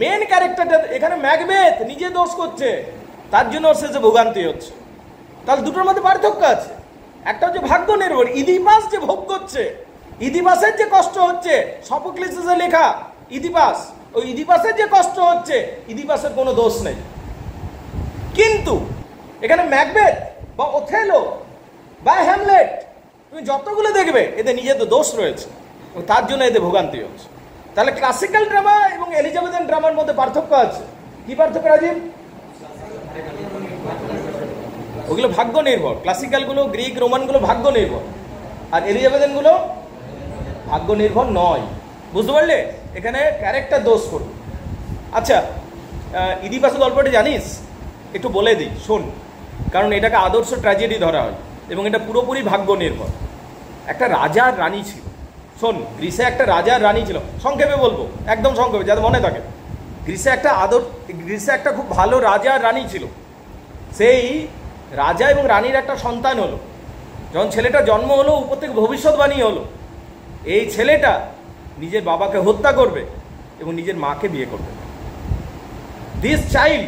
মেন ক্যারেক্টারটা, এখানে ম্যাকবেথ নিজে দোষ করছে, তার জন্য ওর শেষে ভোগান্তি হচ্ছে। তাহলে দুটোর মধ্যে পার্থক্য আছে। একটা হচ্ছে ভাগ্য নির্ভর, ইদিপাস যে ভোগ করছে, ইদিপাসের যে কষ্ট হচ্ছে, সফোক্লিসের লেখা ইদিপাস, ওই ইদিপাসের যে কষ্ট হচ্ছে, ইদিপাসের কোনো দোষ নেই। কিন্তু এখানে ম্যাকবেথ বা ওথেলো বা হ্যামলেট, তুমি যতগুলো দেখবে এদের নিজের তো দোষ রয়েছে, তার জন্য এদের ভোগান্তি হচ্ছে। তাহলে ক্লাসিক্যাল ড্রামা এবং এলিজাবেথান ড্রামার মধ্যে পার্থক্য আছে। কি পার্থক্য রাজীব? ওগুলো ভাগ্য নির্ভর, ক্লাসিক্যালগুলো, গ্রিক রোমানগুলো ভাগ্য নির্ভর, আর এলিজাবেথানগুলো ভাগ্য নির্ভর নয়। বুঝতে পারলে? এখানে ক্যারেক্টার দোষ করবে। আচ্ছা, ইদিপাসের গল্পটা জানিস? একটু বলে দিই, শোন, কারণ এটাকে আদর্শ ট্র্যাজেডি ধরা হয় এবং এটা পুরোপুরি ভাগ্য নির্ভর। একটা রাজার রানী ছিল, শোন, গ্রিসে একটা রাজার রানী ছিল। সংক্ষেপে বলবো, একদম সংক্ষেপে, যাতে মনে থাকে। গ্রিসে একটা খুব ভালো রাজার রানী ছিল। সেই রাজা এবং রানীর একটা সন্তান হলো। যখন ছেলেটা জন্ম হলো, উপর থেকে ভবিষ্যৎবাণী হলো, এই ছেলেটা নিজের বাবাকে হত্যা করবে এবং নিজের মাকে বিয়ে করবে। This child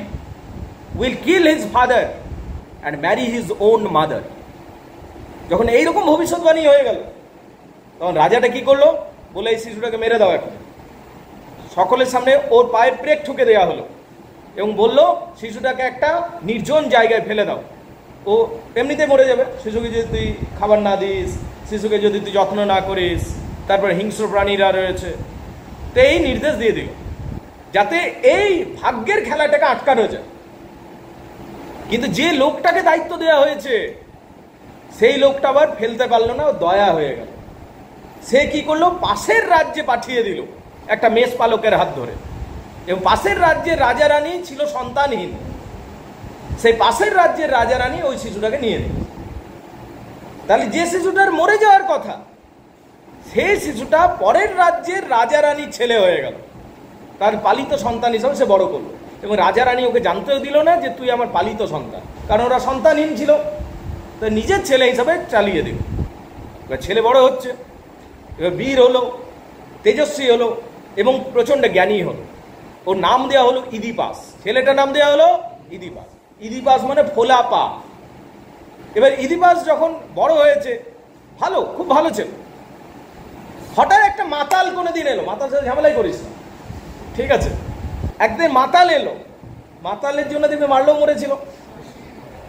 will kill his father and marry his own mother. যখন এইরকম ভবিষ্যৎবাণী হয়ে গেল, তখন রাজাটা কি করলো? বলে এই শিশুটাকে মেরে দাও এখন। সকলের সামনে ওর পায়ে ব্রেক ঠুকে দেওয়া হলো এবং বলল শিশুটাকে একটা নির্জন জায়গায় ফেলে দাও, ও এমনিতে মরে যাবে। শিশুকে যদি তুই খাবার না দিস, শিশুকে যদি তুই যত্ন না করিস, তারপরে হিংস্র প্রাণীরা রয়েছে। তো এই নির্দেশ দিয়ে দিল যাতে এই ভাগ্যের খেলাটাকে আটকানো যায়। কিন্তু যে লোকটাকে দায়িত্ব দেওয়া হয়েছে সেই লোকটা আবার ফেলতে পারলো না, ও দয়া হয়ে গেল। সে কি করলো? পাশের রাজ্যে পাঠিয়ে দিল একটা মেষ পালকের হাত ধরে, এবং পাশের রাজ্যের রাজা রানী ছিল সন্তানহীন। সেই পাশের রাজ্যের রাজা রানী ওই শিশুটাকে নিয়ে নিল। তাহলে যে শিশুটার মরে যাওয়ার কথা, সেই শিশুটা পরের রাজ্যের রাজা রানীর ছেলে হয়ে গেল, তার পালিত সন্তান হিসাবে সে বড় করলো। এবং রাজা রানী ওকে জানতেও দিল না যে তুই আমার পালিত সন্তান, কারণ ওরা সন্তানহীন ছিল। তো নিজের ছেলে হিসাবে চালিয়ে দিল। এবার ছেলে বড় হচ্ছে, এবার বীর হলো, তেজস্বী হলো এবং প্রচণ্ড জ্ঞানী হলো। ওর নাম দেওয়া হলো ইদিপাস। ছেলেটার নাম দেওয়া হলো ইদিপাস। ইদিপাস মানে ফোলা পা। এবার ইদিপাস যখন বড় হয়েছে, ভালো, খুব ভালো ছিল। হঠাৎ একটা মাতাল কোনোদিন এলো, মাতাল সাথে ঝামেলাই করিস না, ঠিক আছে? একদিন মাতাল এলো, মাতালের জন্য দেখবে মারলেও মরেছিল।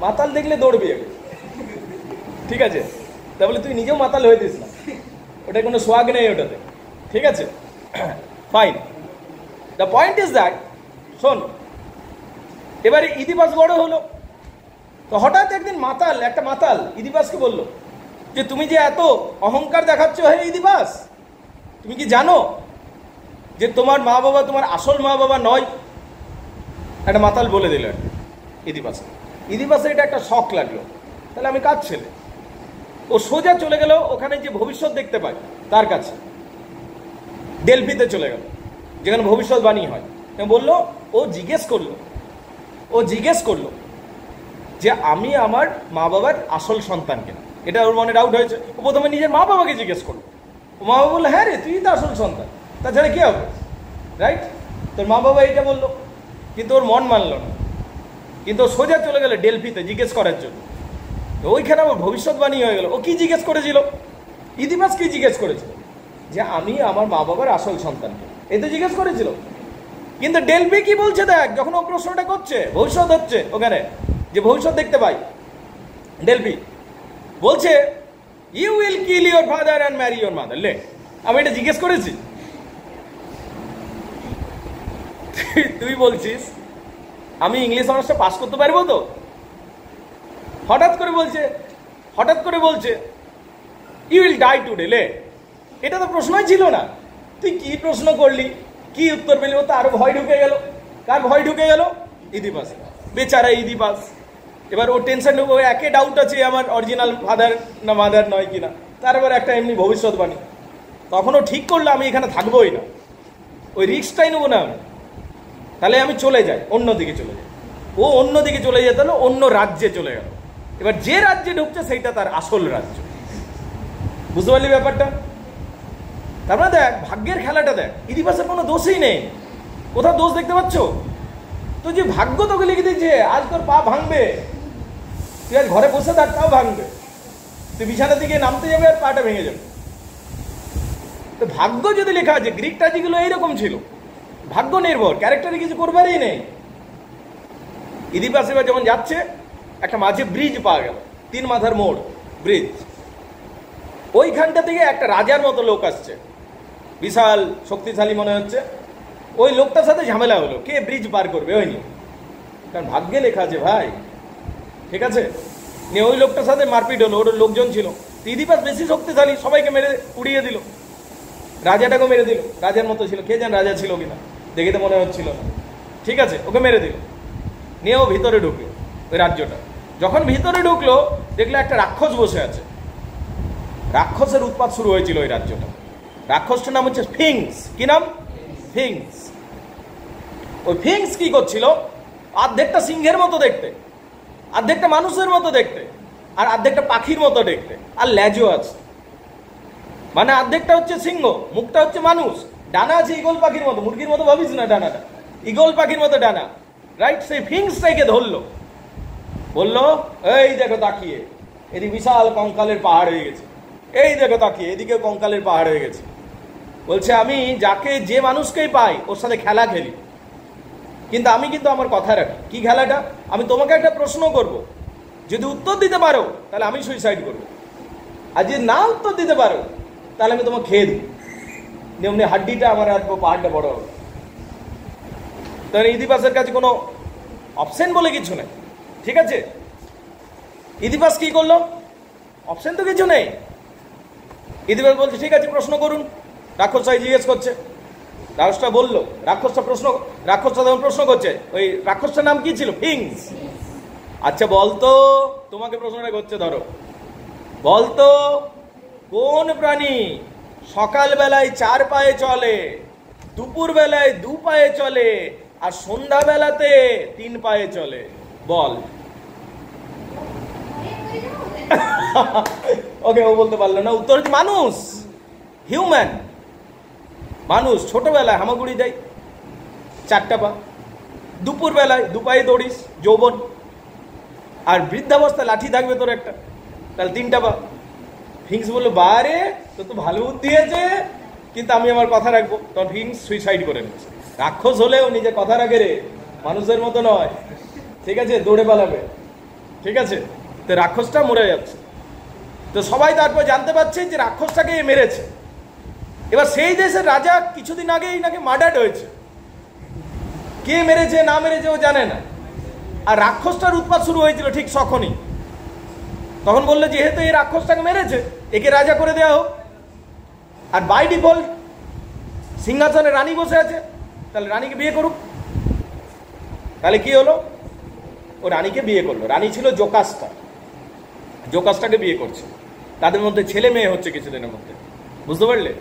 মাতাল দেখলে দৌড়বি, ঠিক আছে? তা বলে তুই নিজেও মাতাল হয়ে দিস না, ওটা কোনো সোয়াগ নেই ওটাতে, ঠিক আছে? Fine, the point is that, শোন, এবারে ইদিপাস বড় হলো। তো হঠাৎ একদিন একটা মাতাল ইদিপাসকে বলল যে তুমি যে এত অহংকার দেখাচ্ছ হে ইদিপাস, তুমি কি জানো যে তোমার মা বাবা তোমার আসল মা বাবা নয়? একটা মাতাল বলে দিল ইদিপাসের এটা একটা শখ লাগলো। তাহলে আমি কার ছেলে? ও সোজা চলে গেল ওখানে যে ভবিষ্যৎ দেখতে পায় তার কাছে, ডেলফিতে চলে গেল যেখানে ভবিষ্যৎবাণী হয়। বললো, ও জিজ্ঞেস করলো যে আমি আমার মা বাবার আসল সন্তান কিনা। এটা ওর মনে ডাউট হয়েছে। ও প্রথমে নিজের মা বাবাকে জিজ্ঞেস করলো মা বাবা বললো হ্যাঁ রে তুই তো আসল সন্তান, তাছাড়া কি হবে, রাইট? তোর মা বাবা এইটা বললো, কিন্তু ওর মন মানলো না, কিন্তু ও সোজা চলে গেল ডেলফিতে জিজ্ঞেস করার জন্য। ওইখানে আমার ভবিষ্যৎবাণী হয়ে গেল। ও কি জিজ্ঞেস করেছিল? ইদিবাস কি জিজ্ঞেস করেছিল? যে আমি আমার মা বাবার আসল সন্তানকে, এই তো জিজ্ঞেস করেছিল। কিন্তু ডেলফি কি বলছে দেখ, যখন ও প্রশ্নটা করছে, ভবিষ্যৎ হচ্ছে ওখানে, যে ভবিষ্যৎ দেখতে পাই, ডেলফি বলছে you will kill your father and marry your mother. লে, আমি এটা জিজ্ঞেস করেছি? তুই বলছিস আমি ইংলিশ অনার্সটা পাস করতে পারবো তো? হঠাৎ করে বলছে ইউ উইল ডাই টুডে। লে, এটা তো প্রশ্নই ছিল না। তুই কি প্রশ্ন করলি, কি উত্তর পেলি? ও তো আরো ভয় ঢুকে গেল। কার ভয় ঢুকে গেল? ইদিপাস, বেচারা ইদিপাস। এবার ও টেনশন ঢুকে, একে ডাউট আছে আমার অরিজিনাল ফাদার না মাদার নয় কিনা, তারপর একটা এমনি ভবিষ্যৎবাণী। তখন ও ঠিক করলো আমি এখানে থাকবোই না, ওই রিস্কটাই নেবো না আমি, তাহলে আমি চলে যাই, অন্যদিকে চলে যাই। ও অন্যদিকে চলে যেতে হলো, অন্য রাজ্যে চলে গেল। এবার যে রাজ্যে ঢুকছে সেইটা তার আসল রাজ্য। বুঝতে পারলি ব্যাপারটা? তারপরে দেখ ভাগ্যের খেলাটা দেখ, ইদিপাসের কোনো দোষই নেই। কোথাও দোষ দেখতে পাচ্ছ? তো যে ভাগ্য তোকে লিখে দিচ্ছে আজ তোর পা ভাঙবে, তুই আজ ঘরে বসে থাক তাও ভাঙবে, তুই বিছানা থেকে নামতে যাবে আর পাটা ভেঙে যাবে। তো ভাগ্য যদি লেখা আছে, গ্রিক ট্র্যাজেডিগুলো এইরকম ছিল, ভাগ্য নির্ভর, ক্যারেক্টারে কিছু করবারই নেই। ইদিপাস এবার যেমন যাচ্ছে, একটা মাঝে ব্রিজ পাওয়া গেল, 3 মাথার মোড় ব্রিজ। ওইখানটা থেকে একটা রাজার মতো লোক আসছে, বিশাল শক্তিশালী মনে হচ্ছে। ওই লোকটার সাথে ঝামেলা হলো, কে ব্রিজ পার করবে ওই নিয়ে, কারণ ভাগ্যে লেখা আছে ভাই, ঠিক আছে? নিয়ে ওই লোকটার সাথে মারপিট হলো, ওর লোকজন ছিল। ইদিপাস বেশি শক্তিশালী, সবাইকে মেরে উড়িয়ে দিল, রাজাটাকেও মেরে দিল। রাজার মতো ছিল, কে জান রাজা ছিল কিনা, দেখে তো মনে হচ্ছিল না, ঠিক আছে? ওকে মেরে দিল। নিয়ে ও ভিতরে ঢুকলো ওই রাজ্যটা। যখন ভিতরে ঢুকলো দেখলো একটা রাক্ষস বসে আছে। রাক্ষসের উৎপাত শুরু হয়েছিল ওই রাজ্যটা। রাক্ষসটার নাম হচ্ছে ফিংস। কি নাম? ফিংস। ওই ফিংস কি করছিল, অর্ধেকটা সিংহের মতো দেখতে, অর্ধেকটা মানুষের মতো দেখতে, আর অর্ধেকটা পাখির মতো দেখতে, আর লেজও আছে। মানে অর্ধেকটা হচ্ছে সিংহ, মুখটা হচ্ছে মানুষ, ডানা আছে ঈগল পাখির মতো, মুরগির মতো ভাবিস না ডানাটা, ঈগল পাখির মতো ডানা, রাইট? সেই ফিংসটাকে ধরলো, বললো এই দেখো তাকিয়ে, এদিকে বিশাল কঙ্কালের পাহাড় হয়ে গেছে, এই দেখো তাকিয়ে এদিকে কঙ্কালের পাহাড় হয়ে গেছে। বলছে আমি যাকে যে মানুষকেই পাই ওর সাথে খেলা খেলি, কিন্তু আমি কিন্তু আমার কথা রাখি। কি খেলাটা? আমি তোমাকে একটা প্রশ্ন করব, যদি উত্তর দিতে পারো তাহলে আমি সুইসাইড করবো, আর যদি না উত্তর দিতে পারো তাহলে আমি তোমাকে খেয়ে দেবো। এমনি হাড্ডিটা আমার আর পাহাড়টা বড় হবে। তাহলে ইদিপাসের কাছে কোনো অপশন বলে কিছু নেই, ঠিক আছে? ইদিপাস কি করলো? অপশন তো কিছু নেই। ইদিপাস বলছে ঠিক আছে প্রশ্ন করুন। রাক্ষসটা জিজ্ঞেস করছে, রাক্ষসটা বললো, রাক্ষসটা তখন প্রশ্ন করছে, ওই রাক্ষসটার নাম কি ছিল? ফিংস। আচ্ছা বলতো, তোমাকে প্রশ্নটা করছে, ধরো বলতো কোন প্রাণী সকাল বেলায় 4 পায়ে চলে, দুপুর বেলায় 2 পায়ে চলে, আর সন্ধ্যা বেলাতে 3 পায়ে চলে? বল। ওকে, ও বলতে পারলো না। উত্তর হচ্ছে মানুষ, হিউম্যান। মানুষ ছোটবেলায় হামাগুড়ি দেয়, 4টা পা, দুপুর বেলায় 2 পায়ে দৌড়িস, যৌবন, আর বৃদ্ধাবস্থায় লাঠি থাকবে তোর একটা, তাহলে 3টা পা। ফিংস বললো বারে তো ভালো বুদ্ধি আছে, কিন্তু আমি আমার কথা রাখবো। তখন ফিংস সুইসাইড করে নিচ্ছে। রাক্ষস হলেও নিজের কথা রাখে রে, মানুষের মতো নয়, ঠিক আছে? দৌড়ে পালাবে, ঠিক আছে? তো রাক্ষসটা মরে যাচ্ছে। তো সবাই তারপর জানতে পারছে যে রাক্ষসটাকে মেরেছে। এবার সেই দেশের রাজা কিছুদিন আগেই নাকি মার্ডার হয়েছে, কে মেরেছে না মেরেছে ও জানে না। আর রাক্ষসটার উৎপাত শুরু হয়েছিল ঠিক তখনই। তখন বললো যেহেতু এই রাক্ষসটাকে মেরেছে, একে রাজা করে দেওয়া হোক। আর বাই ডিফল্ট সিংহাসনে রানী বসে আছে, তাহলে রানীকে বিয়ে করুক। তাহলে কি হলো, ও রানীকে বিয়ে করলো। রানী ছিল জোকাস্টা, জোকাসটাকে বিয়ে করছে। তাদের মধ্যে ছেলে মেয়ে হচ্ছে কিছুদিনের মধ্যে, বুঝতে পারলে?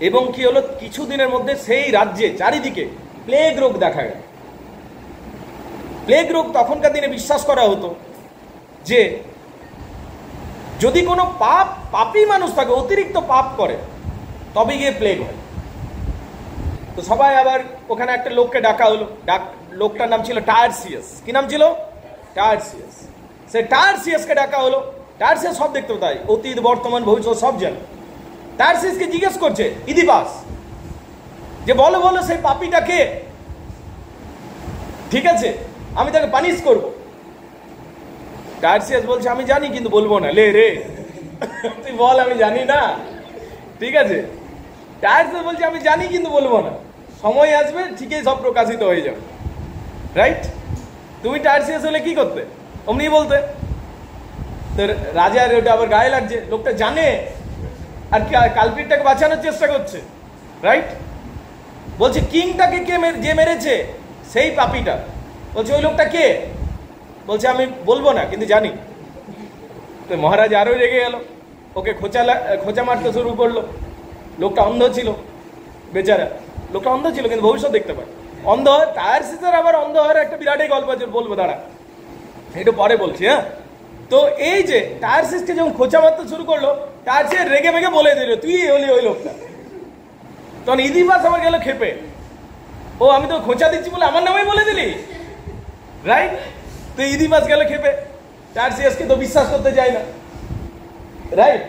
এবং কি হলো, কিছুদিনের মধ্যে সেই রাজ্যে চারিদিকে প্লেগ রোগ দেখা গেল। প্লেগ রোগ তখনকার দিনে বিশ্বাস করা হতো যে যদি কোনো পাপী মানুষ থাকে, অতিরিক্ত পাপ করে, তবে গিয়ে প্লেগ হয়। তো সবাই আবার ওখানে একটা লোককে ডাকা হলো, লোকটার নাম ছিল টায়ারসিয়াস। কি নাম ছিল? টায়ারসিয়াস। সে টায়ারসিয়াসকে ডাকা হলো। টায়ারসিয়াস সব দেখতে তাই, অতীত বর্তমান ভবিষ্যৎ সব জানে। টায়ারসিয়াসকে জিজ্ঞেস করছে ইদিপাস যে বলো বলো সেই পাপীটা কে, ঠিক আছে আমি তাকে পানিশ করব। টায়ারসিয়াস বলছে আমি জানি কিন্তু বলবো না। লে রে তুই বল আমি জানি না, ঠিক আছে। টায়ারসিয়াস বলছে আমি জানি কিন্তু বলবো না, সময় আসবে ঠিকই সব প্রকাশিত হয়ে যাবে, রাইট? তুমি টায়ারসিয়াস হলে কি করতে? অমনি বলতে। তো রাজার ওটা আবার গায়ে লাগছে, লোকটা জানে আর কালপিটটাকে বাঁচানোর চেষ্টা করছে, রাইট? বলছে কিংটাকে কে যে মেরেছে সেই পাপীটা। বলছে ওই লোকটা কে? বলছে আমি বলবো না কিন্তু জানি। তো মহারাজ আরো রেগে গেল, ওকে খোঁচা মারতে শুরু করলো। লোকটা অন্ধ ছিল বেচারা, লোকটা অন্ধ ছিল কিন্তু ভবিষ্যৎ দেখতে পায়। অন্ধ টায়ারসিয়াসের আবার অন্ধ হওয়ার একটা বিরাটই গল্প আছে, বলবো দাঁড়া, একটু পরে বলছি। হ্যাঁ, তো এই যে টায়ারসিয়াসকে যখন খোঁচা মারতে শুরু করলো, টায়ারসিয়াস রেগে মেগে বলে দিল তুই হলি ওই লোকটা। তখন ইদিপাস আমার গেল খেপে, ও আমি তো খোঁচা দিচ্ছি বলে আমার নামেই বলে দিলি, রাইট? তো ইদিপাস গেল খেপে, টায়ারসিয়াসকে তো বিশ্বাস করতে যায় না, রাইট?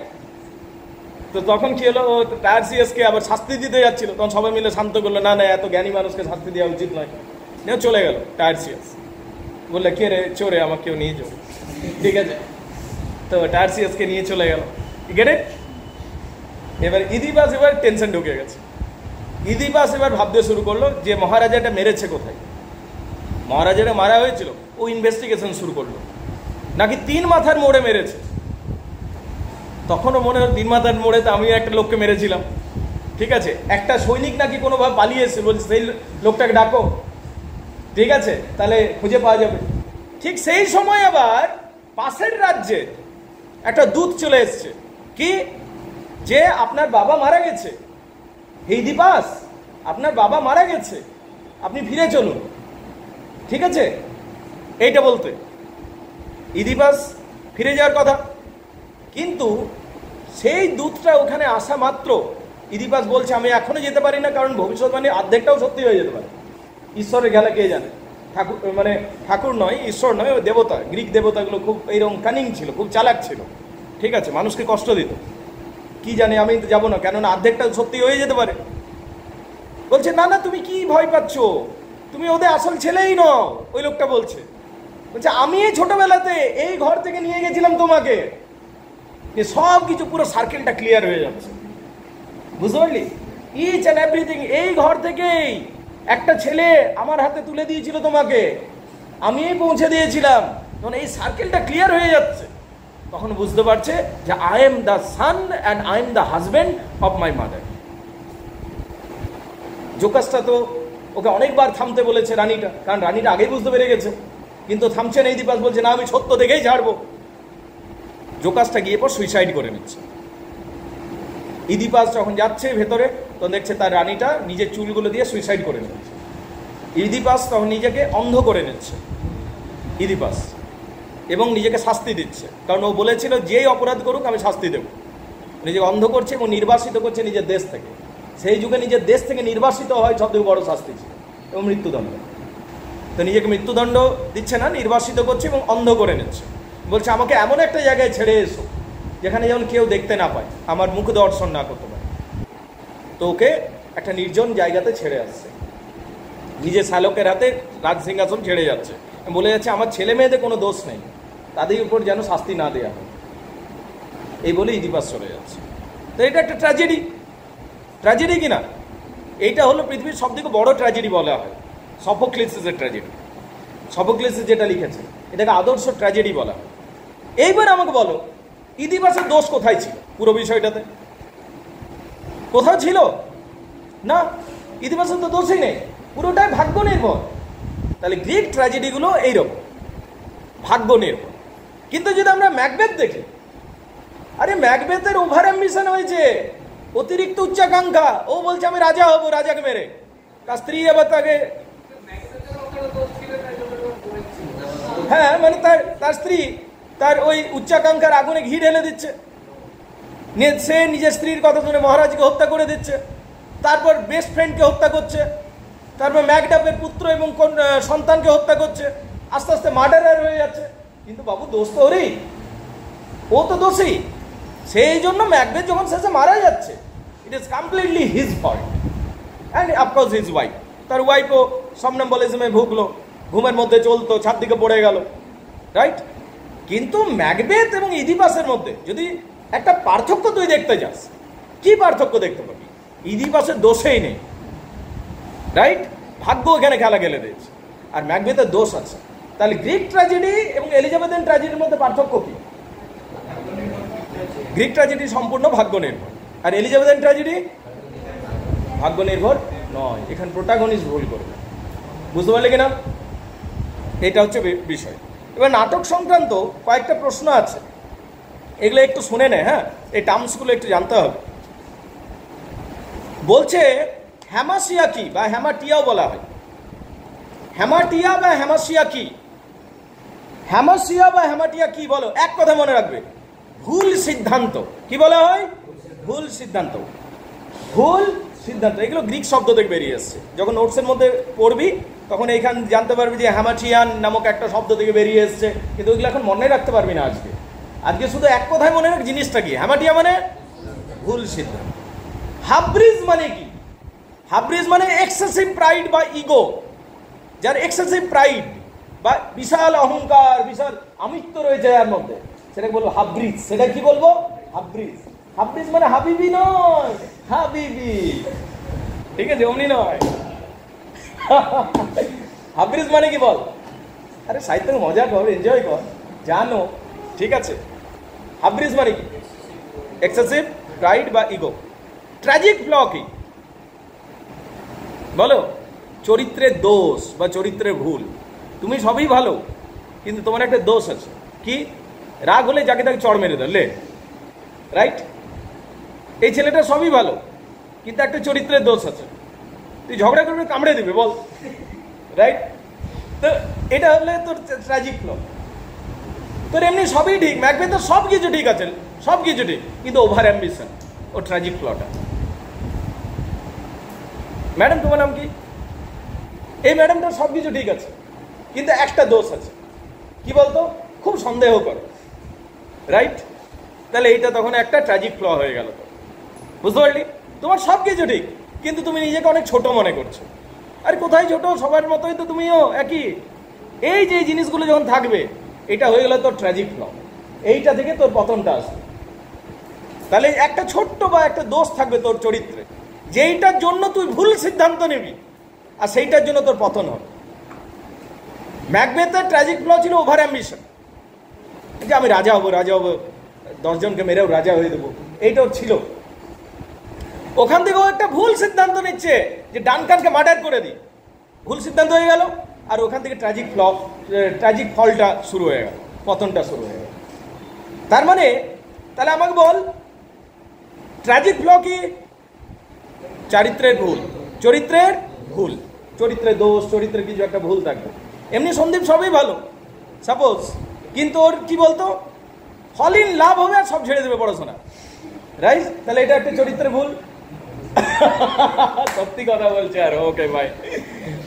তো তখন কি হলো, ও টায়ারসিয়াসকে আবার শাস্তি দিতে যাচ্ছিল, তখন সবাই মিলে শান্ত করলো, না না এত জ্ঞানী মানুষকে শাস্তি দেওয়া উচিত নয়। চলে গেল টায়ারসিয়াস, বললে কে রে চোরে আমাকে কেউ নিয়ে যাও, ঠিক আছে। তো টায়ারসিয়াসকে নিয়ে চলে গেল, গেট ইট? এবার ইদিপাস এবার টেনশন ঢুকে গেছে। ইদিপাস এবার ভাবতে শুরু করলো যে মহারাজাটা মেরেছে কোথায়। মহারাজাটা মারা হয়েছিল, ও ইনভেস্টিগেশন শুরু করলো, নাকি 3 মাথার মোড়ে মেরেছে। তখনও মনে হয় 3 মাথার মোড়ে তো আমিও একটা লোককে মেরেছিলাম, ঠিক আছে। একটা সৈনিক নাকি কোনোভাবে পালিয়েছে, বলছে সেই লোকটাকে ডাকো, ঠিক আছে, তাহলে খুঁজে পাওয়া যাবে। ঠিক সেই সময় আবার পাশের রাজ্যে একটা দূত চলে এসছে, কি যে আপনার বাবা মারা গেছে, ইদিপাস আপনার বাবা মারা গেছে, আপনি ফিরে চলুন, ঠিক আছে, এইটা বলতে। ইদিপাস ফিরে যাওয়ার কথা, কিন্তু সেই দূতটা ওখানে আসা মাত্র ইদিপাস বলছে আমি এখনো যেতে পারি না, কারণ ভবিষ্যৎবাণী অর্ধেকটাও সত্যি হয়ে যেতে পারে। ঈশ্বরের গেলা কে জানে, ঠাকুর মানে ঠাকুর নয়, ঈশ্বর নয়, ও দেবতা, গ্রিক দেবতাগুলো খুব এইরকম কানিং ছিল, খুব চালাক ছিল, ঠিক আছে, মানুষকে কষ্ট দিত। কি জানে, আমি তো যাবো না, কেননা অর্ধেকটা সত্যি হয়ে যেতে পারে। বলছে না না তুমি কি ভয় পাচ্ছ, তুমি ওদের আসল ছেলেই নও। ওই লোকটা বলছে আমি ছোটবেলাতে এই ঘর থেকে নিয়ে গেছিলাম তোমাকে, সব কিছু পুরো সার্কেলটা ক্লিয়ার হয়ে যাচ্ছে, বুঝতে পারলি? ইচ অ্যান্ড এভরিথিং, এই ঘর থেকেই একটা ছেলে আমার হাতে তুলে দিয়েছিল তোমাকে, আমিই পৌঁছে দিয়েছিলাম। তখন এই সার্কেলটা ক্লিয়ার হয়ে যাচ্ছে, তখন বুঝতে পারছে যে I am the son and I am the husband of my mother. Jocasta তো ওকে অনেকবার থামতে বলেছে রানীটা, কারণ রানীটা আগেই বুঝতে পেরে গেছে, কিন্তু থামছে না। ইদিপাস বলছে না আমি সত্য দেখেই ছাড়বো। জোকাসটা গিয়ে পর সুইসাইড করে নিচ্ছে। ইদিপাস যখন যাচ্ছে ভেতরে, তখন দেখছে তার রানীটা নিজের চুলগুলো দিয়ে সুইসাইড করে নিচ্ছে। ইদিপাস তখন নিজেকে অন্ধ করে নিচ্ছে, ইদিপাস, এবং নিজেকে শাস্তি দিচ্ছে, কারণ ও বলেছিল যেই অপরাধ করুক আমি শাস্তি দেব। নিজেকে অন্ধ করছে এবং নির্বাসিত করছে নিজের দেশ থেকে। সেই যুগে নিজের দেশ থেকে নির্বাসিত হয় সবথেকে বড় শাস্তি ছিল, এবং মৃত্যুদণ্ড। তো নিজেকে মৃত্যুদণ্ড দিচ্ছে না, নির্বাসিত করছে এবং অন্ধ করে নিচ্ছে। বলছে আমাকে এমন একটা জায়গায় ছেড়ে এসো যেখানে যেমন কেউ দেখতে না পায়, আমার মুখ দর্শন না করতে পারে। তো ওকে একটা নির্জন জায়গাতে ছেড়ে আসছে, নিজের শ্যালকের হাতে রাজ সিংহাসন ছেড়ে যাচ্ছে, বলে যাচ্ছে আমার ছেলে মেয়েদের কোনো দোষ নেই, তাদের উপর যেন শাস্তি না দেওয়া হয়, এই বলে ইদিপাস চলে যাচ্ছে। তো এটা একটা ট্র্যাজেডি, ট্র্যাজেডি কিনা? এইটা হলো পৃথিবীর সব থেকে বড় ট্র্যাজেডি বলা হয়, সফোক্লিসের ট্র্যাজেডি। সফোক্লিস যেটা লিখেছে এটাকে আদর্শ ট্র্যাজেডি বলা হয়। এইবার আমাকে বলো ইদিপাসের দোষ কোথায় ছিল পুরো বিষয়টাতে? কোথাও ছিল না, ইদিপাসের তো দোষই নেই, পুরোটাই ভাগ্য নির্ভর। তাহলে গ্রিক ট্র্যাজেডিগুলো এইরকম ভাগ্য নির্ভর। কিন্তু যদি আমরা ম্যাকবেথ দেখি, আরে ম্যাকবেথের ওভার অ্যাম্বিশন হয়েছে, অতিরিক্ত উচ্চাকাঙ্ক্ষা। ও বলছে আমি রাজা হব, রাজাকে মেরে, তার স্ত্রী আবার তাকে, হ্যাঁ মানে তার স্ত্রী তার ওই উচ্চাকাঙ্ক্ষার আগুনে ঘি ঢেলে দিচ্ছে, সে নিজের স্ত্রীর কথা শুনে মহারাজকে হত্যা করে দিচ্ছে, তারপর বেস্ট ফ্রেন্ডকে হত্যা করছে, তারপর ম্যাকডাফের পুত্র এবং সন্তানকে হত্যা করছে, আস্তে আস্তে মার্ডারার হয়ে যাচ্ছে। কিন্তু বাবু দোষ তো ওরই, ও তো দোষী। সেই জন্য ম্যাকবেথ যখন শেষে মারা যাচ্ছে, it is completely his fault and of course his wife. তার ওয়াইফও সমনম্বলিজমে ভুগলো, ঘুমের মধ্যে চলতো, ছাদ দিকে পড়ে গেল, রাইট? কিন্তু ম্যাকবেথ এবং ইদিপাসের মধ্যে যদি একটা পার্থক্য তুই দেখতে যাস, কি পার্থক্য দেখতে পাবি? ইদিপাসের দোষেই নেই, রাইট? ভাগ্য এখানে খেলা গেলে দিয়েছে, আর ম্যাকবেথের দোষ আছে। তাহলে গ্রিক ট্র্যাজেডি এবং এলিজাবেথিয়ান ট্র্যাজেডির মধ্যে পার্থক্য কি? গ্রিক ট্র্যাজেডি সম্পূর্ণ ভাগ্য নির্ভর, আর এলিজাবেথিয়ান ট্র্যাজেডি ভাগ্য নির্ভর নয়। এখানে প্রোটাগনিস্ট ভুল করবে, বুঝতে পারলে কিনা? এটা হচ্ছে বিষয়। এবার নাটক সংক্রান্ত কয়েকটা প্রশ্ন আছে, এগুলো একটু শুনে নে। হ্যাঁ, এই টার্মসগুলো একটু জানতে হবে। বলছে হ্যামাসিয়া কি, বা হ্যামাটিয়াও বলা হয়। হ্যামাটিয়া বা হ্যামাসিয়া কি? হ্যামাসিয়া বা হ্যামাটিয়া কি বলো? এক কথা মনে রাখবে, ভুল সিদ্ধান্ত। কি বলা হয়? ভুল সিদ্ধান্ত। ভুল সিদ্ধান্ত, এগুলো গ্রিক শব্দ থেকে বেরিয়ে এসছে। যখন নোটসের মধ্যে পড়বি তখন এইখানে জানতে পারবি যে হ্যামাটিয়ান নামক একটা শব্দ থেকে বেরিয়ে এসছে, কিন্তু ওইগুলো এখন মনে রাখতে পারবি না। আজকে শুধু এক কথায় মনে রাখ জিনিসটা কি। হ্যামাটিয়া মানে ভুল সিদ্ধান্ত। হাব্রিজ মানে কি? হাব্রিজ মানে এক্সেসিভ প্রাইড বা ইগো। যার এক্সেসিভ প্রাইড বা বিশাল অহংকার, বিশাল আমিত্ব রয়েছে যার মধ্যে, সেটাকে বলবো হাব্রিজ। সেটা কি বলবো? হাব্রিজ। হাব্রিজ মানে হাবিবি নয়, হাবিবি, ঠিক আছে? অমনি নয়। হাব্রিজ মানে কি বল? আরে সাহিত্যের মজা কর, এনজয় কর, জানো, ঠিক আছে? হাব্রিজ মানে কি? এক্সেসিভ প্রাইড বা ইগো। ট্র্যাজিক ফ্ল কি বলো? চরিত্রের দোষ বা চরিত্রের ভুল। তুমি সবই ভালো, কিন্তু তোমার একটা দোষ আছে। কি? রাগ হলে যাকে তাকে চড় মেরে ধরলে, রাইট? এই ছেলেটা সবই ভালো, কিন্তু একটা চরিত্রের দোষ আছে। তুই ঝগড়া করবে, কামড়ে দিবে, বল, রাইট? তো এটা হলে তোর ট্র্যাজিক ফ্ল। তোর এমনি সবই ঠিক, ম্যাকবেথের সব কিছু ঠিক আছে, সব কিছু ঠিক, কিন্তু ওভার অ্যাম্বিশন, ও ট্র্যাজিক ফ্লটা। ম্যাডাম তোমার নাম কি? এই ম্যাডামটার সব কিছু ঠিক আছে, কিন্তু একটা দোষ আছে। কি বলতো? খুব সন্দেহ করো, রাইট? তাহলে এইটা তখন একটা ট্র্যাজিক ফ্ল হয়ে গেল। বুঝতে পারলি? তোমার সব কিছু ঠিক, কিন্তু তুমি নিজেকে অনেক ছোট মনে করছো। আর কোথায় ছোট? সবার মতোই তো তুমিও একই। এই যে জিনিসগুলো যখন থাকবে, এটা হয়ে গেল তোর ট্র্যাজিক ফ্ল। এইটা থেকে তোর পতনটা আসবে। তাহলে একটা ছোট্ট বা একটা দোষ থাকবে তোর চরিত্রে, যেইটার জন্য তুই ভুল সিদ্ধান্ত নিবি, আর সেইটার জন্য তোর পতন হবে। ম্যাকবেথের ট্র্যাজিক ফ্ল ছিল ওভার অ্যাম্বিশন, যে আমি রাজা হবো, রাজা হবো, 10 জনকে মেরেও রাজা হয়ে দেবো, এইটাও ছিল। ওখান থেকে ও একটা ভুল সিদ্ধান্ত নিচ্ছে যে ডানকানকে মার্ডার করে দিই, ভুল সিদ্ধান্ত হয়ে গেল, আর ওখান থেকে ট্র্যাজিক ফলটা শুরু হয়ে গেল, পতনটা শুরু হয়ে গেল। তার মানে তাহলে আমাকে বল, ট্র্যাজিক ফ্ল কি? চরিত্রের ভুল, চরিত্রের ভুল, চরিত্রের দোষ, চরিত্রের কিছু একটা ভুল থাকবে। এমনি সন্দীপ সবই ভালো সাপোজ, কিন্তু ওর কি বলতো, ফল ইন লাভ হবে আর সব ছেড়ে দেবে পড়াশোনা, রাইট? তাহলে এটা একটা চরিত্রের ভুল। সত্যি কথা বলছে। আর ওকে ভাই,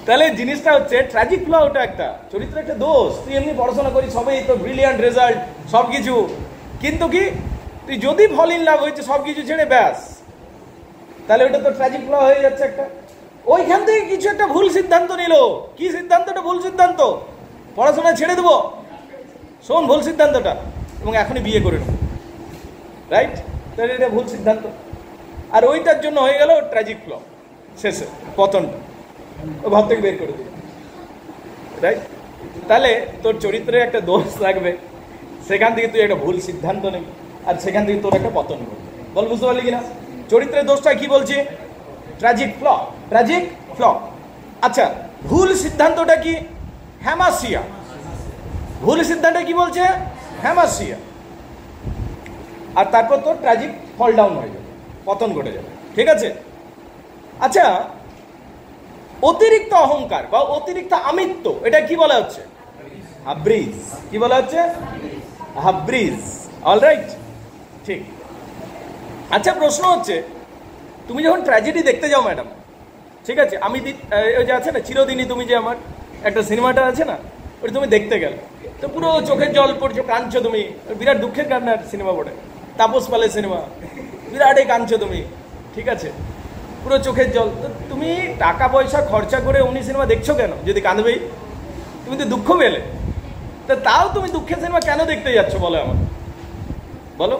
তাহলে জিনিসটা হচ্ছে ট্র্যাজিক ফ্ল, ওটা একটা চরিত্র, একটা দোষ। তুই এমনি পড়াশোনা করি, সবই তো ব্রিলিয়ান্ট রেজাল্ট, সব কিছু, কিন্তু কি তুই যদি ফল ইন লাভ হয়েছে সব কিছু ছেড়ে, ব্যাস, তাহলে ওটা তো ট্র্যাজিক ফ্ল হয়ে যাচ্ছে একটা। ওইখান থেকে কিছু একটা ভুল সিদ্ধান্ত নিল। কি সিদ্ধান্তটা? ভুল সিদ্ধান্ত, পড়াশোনা ছেড়ে দেবো, শোন ভুল সিদ্ধান্তটা, এবং এখনই বিয়ে করে নেবো, রাইট? তাহলে এটা ভুল সিদ্ধান্ত, আর ওইটার জন্য হয়ে গেল ট্র্যাজিক ফ্ল, শেষে পতনটা, ও ভাব থেকে বের করে দিল, রাইট? তাহলে তোর চরিত্রে একটা দোষ থাকবে, সেখান থেকে তুই একটা ভুল সিদ্ধান্ত নিবি, আর সেখান থেকে তোর একটা পতন করবে। বল, বুঝতে পারলি কিনা? চরিত্রের দোষটা কি বলছি? Tragic flaw, tragic flaw. আচ্ছা, ভুল সিদ্ধান্তটা কি? হ্যামাসিয়া। ভুল সিদ্ধান্ত কি বলছে? হ্যামাসিয়া। আর তারপর তোর ট্র্যাজিক ফল ডাউন হয়ে যাবে, পতন ঘটে যাবে, ঠিক আছে? আচ্ছা, অতিরিক্ত অহংকার বা অতিরিক্ত আমিত্ব, এটা কি বলা হচ্ছে? হাব্রিজ। কি বলা হচ্ছে? হাব্রিজ। অলরাইট, ঠিক। আচ্ছা, প্রশ্ন হচ্ছে, তুমি যখন ট্র্যাজেডি দেখতে যাও ম্যাডাম, ঠিক আছে, আমি ওই যে আছে না চিরদিনই তুমি যে আমার একটা সিনেমাটা আছে না, ওটা তুমি দেখতে গেলে তো পুরো চোখের জল পড়ছো, কাঁদছো তুমি, বিরাট দুঃখের কান্নার সিনেমা বটে, তাপস পালের সিনেমা, বিরাটই কাঁদছো তুমি, ঠিক আছে, পুরো চোখের জল। তো তুমি টাকা পয়সা খরচা করে উনি সিনেমা দেখছো কেন যদি কাঁদবেই? তুমি তো দুঃখ পেলে, তা তাও তুমি দুঃখের সিনেমা কেন দেখতে যাচ্ছ বলো আমার, বলো?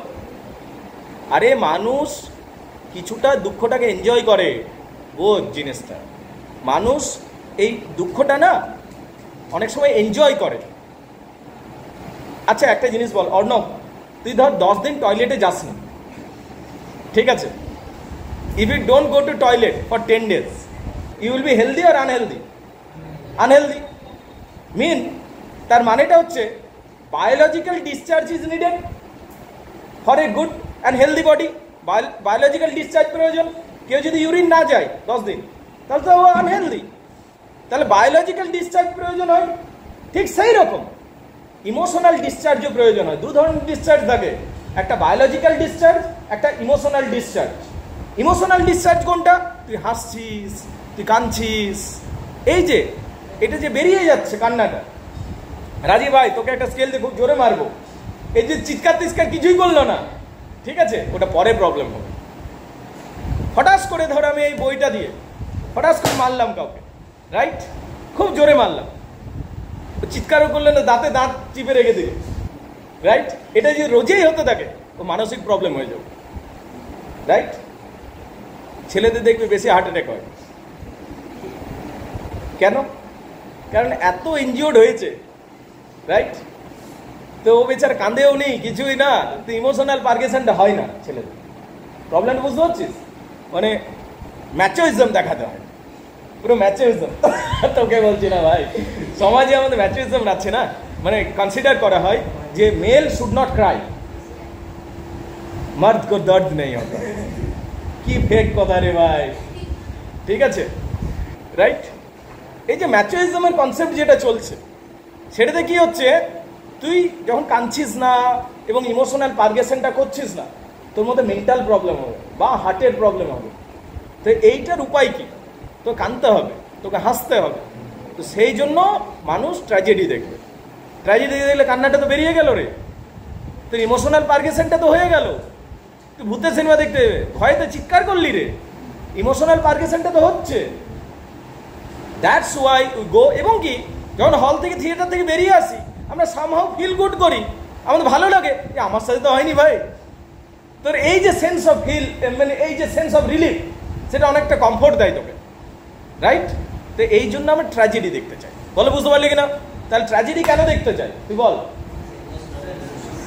আরে মানুষ কিছুটা দুঃখটাকে এনজয় করে, বোঝ জিনিসটা, মানুষ এই দুঃখটা না অনেক সময় এনজয় করে। আচ্ছা একটা জিনিস বল অর্ণব, তুই ধর 10 দিন টয়লেটে যাসনি, ঠিক আছে, if you don't go to toilet for 10 days, you will be healthy আর আনহেলদি? আনহেলদি মিন, তার মানেটা হচ্ছে biological discharge is needed for a good and healthy body. Biological discharge প্রয়োজন। কেউ যদি ইউরিন না যায় 10 দিন, তাহলে তো ও আনহেলদি। তাহলে বায়োলজিক্যাল ডিসচার্জ প্রয়োজন হয়, ঠিক সেই রকম ইমোশনাল ডিসচার্জও প্রয়োজন হয়। 2 ধরনের ডিসচার্জ থাকে, একটা বায়োলজিক্যাল ডিসচার্জ, একটা ইমোশনাল ডিসচার্জ। ইমোশনাল ডিসচার্জ কোনটা? তুই হাসছিস, তুই কাঁদছিস, এই যে এটা যে বেরিয়ে যাচ্ছে কান্নাটা, রাজি ভাই তোকে একটা স্কেল দিয়ে খুব জোরে মারবো, এই যে চিৎকার টিৎকার কিছুই করলো না, ঠিক আছে, ওটা পরে প্রবলেম হবে। হঠাৎ করে ধর আমি এই বইটা দিয়ে হঠাৎ করে মারলাম কাউকে, রাইট, খুব জোরে মারলাম, চিৎকারও করলে না, দাঁতে দাঁত চিপে রেখে দিলে, রাইট, এটা যদি রোজেই হতে থাকে তো মানসিক প্রবলেম হয়ে যাবে, রাইট। ছেলেদের দেখবে বেশি হার্ট অ্যাটাক হয়, কেন? কারণ এত ইনজিওর্ড হয়েছে, রাইট, তো ও বেচারা কাঁদেও নেই, কিছুই না, তো ইমোশনাল পারগেশনটা হয় না ছেলেদের। প্রবলেমটা বুঝতে পারছিস? মানে ম্যাচোইজম দেখাতে হয়, পুরো ম্যাচোইজম। তোকে বলছি না ভাই, সমাজে আমাদের ম্যাচোইজম আছে না, মানে কনসিডার করা হয় যে মেল শুড নট ক্রাই, মর্দ কো দর্দ নেই হতা। কি ফেক কথা রে ভাই, ঠিক আছে, রাইট। এই যে ম্যাচোইজমের কনসেপ্ট যেটা চলছে, সেটাতে কি হচ্ছে, তুই যখন কাঁদছিস না এবং ইমোশনাল পারগেশনটা করছিস না, তোর মধ্যে মেন্টাল প্রবলেম হবে বা হার্টের প্রবলেম হবে। তো এইটার উপায় কি? তো কাঁদতে হবে, তোকে হাসতে হবে। তো সেই জন্য মানুষ ট্র্যাজেডি দেখবে। ট্র্যাজেডি দেখলে কান্নাটা তো বেরিয়ে গেল রে, তোর ইমোশনাল পারগেশনটা তো হয়ে গেল। তুই ভূতের সিনেমা দেখতে ভয়তে চিৎকার করলি রে, ইমোশনাল পারগেশনটা তো হচ্ছে। That's why we go. এবং কি, যখন হল থেকে থিয়েটার থেকে বেরিয়ে আসি, আমরা সামহাউ ফিল গুড করি, আমাদের ভালো লাগে, আমার সাথে তো হয়নি ভাই। তোর এই যে সেন্স অফ ফিল, মানে এই যে সেন্স অফ রিলিফ, সেটা অনেকটা কমফোর্ট দেয় তোকে, রাইট। তো এই জন্য আমরা ট্র্যাজেডি দেখতে চাই, বলে বুঝতে পারলি কিনা? তাহলে ট্র্যাজেডি কেন দেখতে চাই তুই বল?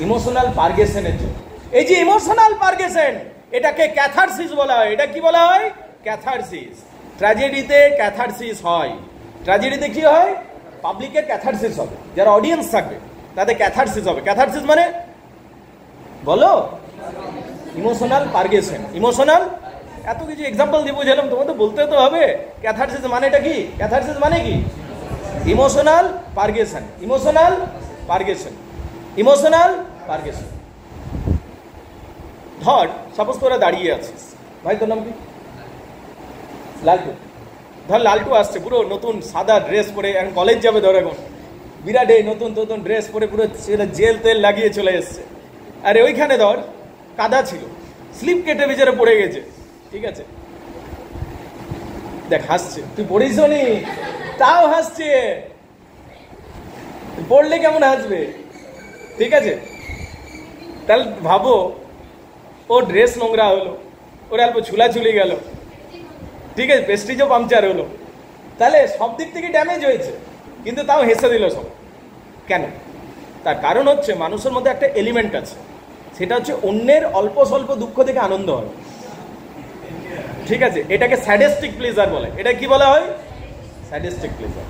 ইমোশনাল পারগেশনের জন্য। এই যে ইমোশনাল পারগেশন, এটাকে ক্যাথারসিস বলা হয়। এটা কি বলা হয়? ক্যাথারসিস। ট্র্যাজেডিতে ক্যাথারসিস হয়। ট্র্যাজেডিতে কি হয়? পাবলিকের ক্যাথারসিস হবে, যারা অডিয়েন্স থাকবে তাদের ক্যাথারসিস হবে। ক্যাথারসিস মানে বলো, ইমোশনাল পারগেশন। ইমোশনাল, এত কিছু এক্সাম্পল দিয়ে বুঝালাম, তোমার তো বলতে তো হবে ক্যাথারসিস মানেটা কি। ক্যাথারসিস মানে কি? Emotional purgation, emotional purgation, emotional purgation. ধর সাপোজ তোরা দাঁড়িয়ে আছিস, ভাই তোর নাম কি? লালটু। ধর লালটু আসছে পুরো নতুন সাদা ড্রেস পরে, এখন কলেজ যাবে, ধর এখন বিরাট এই নতুন নতুন ড্রেস পরে পুরো জেল তেল লাগিয়ে চলে এসছে। আরে ওইখানে ধর কাদা ছিল, স্লিপ কেটে বেচারে পড়ে গেছে, ঠিক আছে, দেখ হাসছে, তুই পড়িস নি তাও হাসছে, পড়লে কেমন হাসবে, ঠিক আছে। তাহলে ভাবো, ও ড্রেস নোংরা হলো, ওর অল্প ছুলাছুলি গেল, ঠিক আছে, প্রেস্টিজও পাংচার হলো, তাহলে সব দিক থেকে ড্যামেজ হয়েছে, কিন্তু তাও হেসে দিল সব। কেন? তার কারণ হচ্ছে মানুষের মধ্যে একটা এলিমেন্ট আছে, সেটা হচ্ছে অন্যের অল্প স্বল্প দুঃখ থেকে আনন্দ হয়, ঠিক আছে। এটাকে স্যাডিস্টিক প্লেজার বলে। এটা কি বলা হয়? Sadistic pleasure.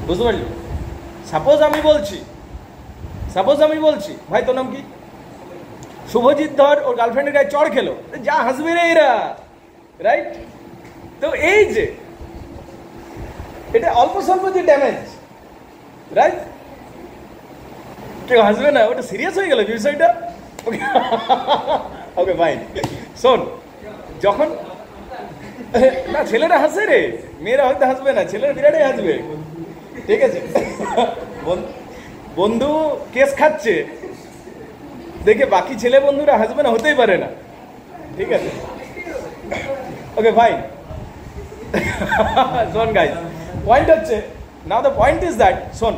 বুঝতে পারলি? সাপোজ আমি বলছি ভাই তোর নাম কি? শুভজিৎ ধর ওর গার্লফ্রেন্ডের গায়ে চড় খেলো, যা হাসবে রে এরা, রাইট। তো এই যে এটা অল্প স্বল্প যে ড্যামেজ, রাইট, কেউ হাসবে না, ওটা সিরিয়াস হয়ে গেল বিষয়টা। ওকে ফাইন, শোন, যখন না ছেলেরা হাসে রে, মেয়েরা হয়তো হাসবে না, ছেলেরা বিরাটই হাসবে, ঠিক আছে? বন্ধু কেস খাচ্ছে দেখে বাকি ছেলে বন্ধুরা হাসবে না, হতেই পারে না, ঠিক আছে? ওকে ফাইন, শোন গাইস, পয়েন্ট হচ্ছে, নাও দ্য পয়েন্ট ইজ দ্যাট, শোন,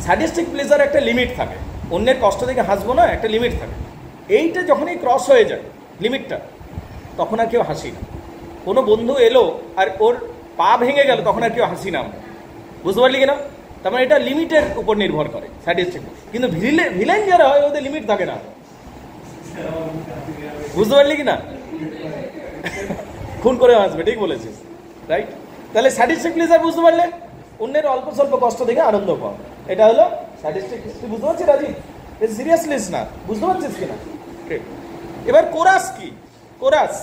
স্যাডিস্টিক প্লেজার একটা লিমিট থাকে, অন্যের কষ্ট দেখে হাসবো না, একটা লিমিট থাকে। এইটা যখনই ক্রস হয়ে যায় লিমিটটা, তখন আর কেউ হাসি না। কোনো বন্ধু এলো আর ওর পা ভেঙে গেল, তখন আর কেউ হাসি না আমরা, বুঝতে পারলি কিনা? তার মানে এটা লিমিটের উপর নির্ভর করে স্যাডিস্টিক। কিন্তু ভিলেন যারা হয় ওদের লিমিট থাকে না, বুঝতে পারলি কিনা? খুন করে হাসবে, ঠিক বলেছিস, রাইট? তাহলে স্যাডিস্টিক প্লেজার বুঝতে পারলে, অন্যের অল্প স্বল্প কষ্ট দেখে আনন্দ পাওয়া, এটা হলো স্যাডিস্টিক। তুই বুঝতে পারছিস রাজি? সিরিয়াসলি না, বুঝতে পারছিস কিনা? এবার কোরাস কি? কোরাস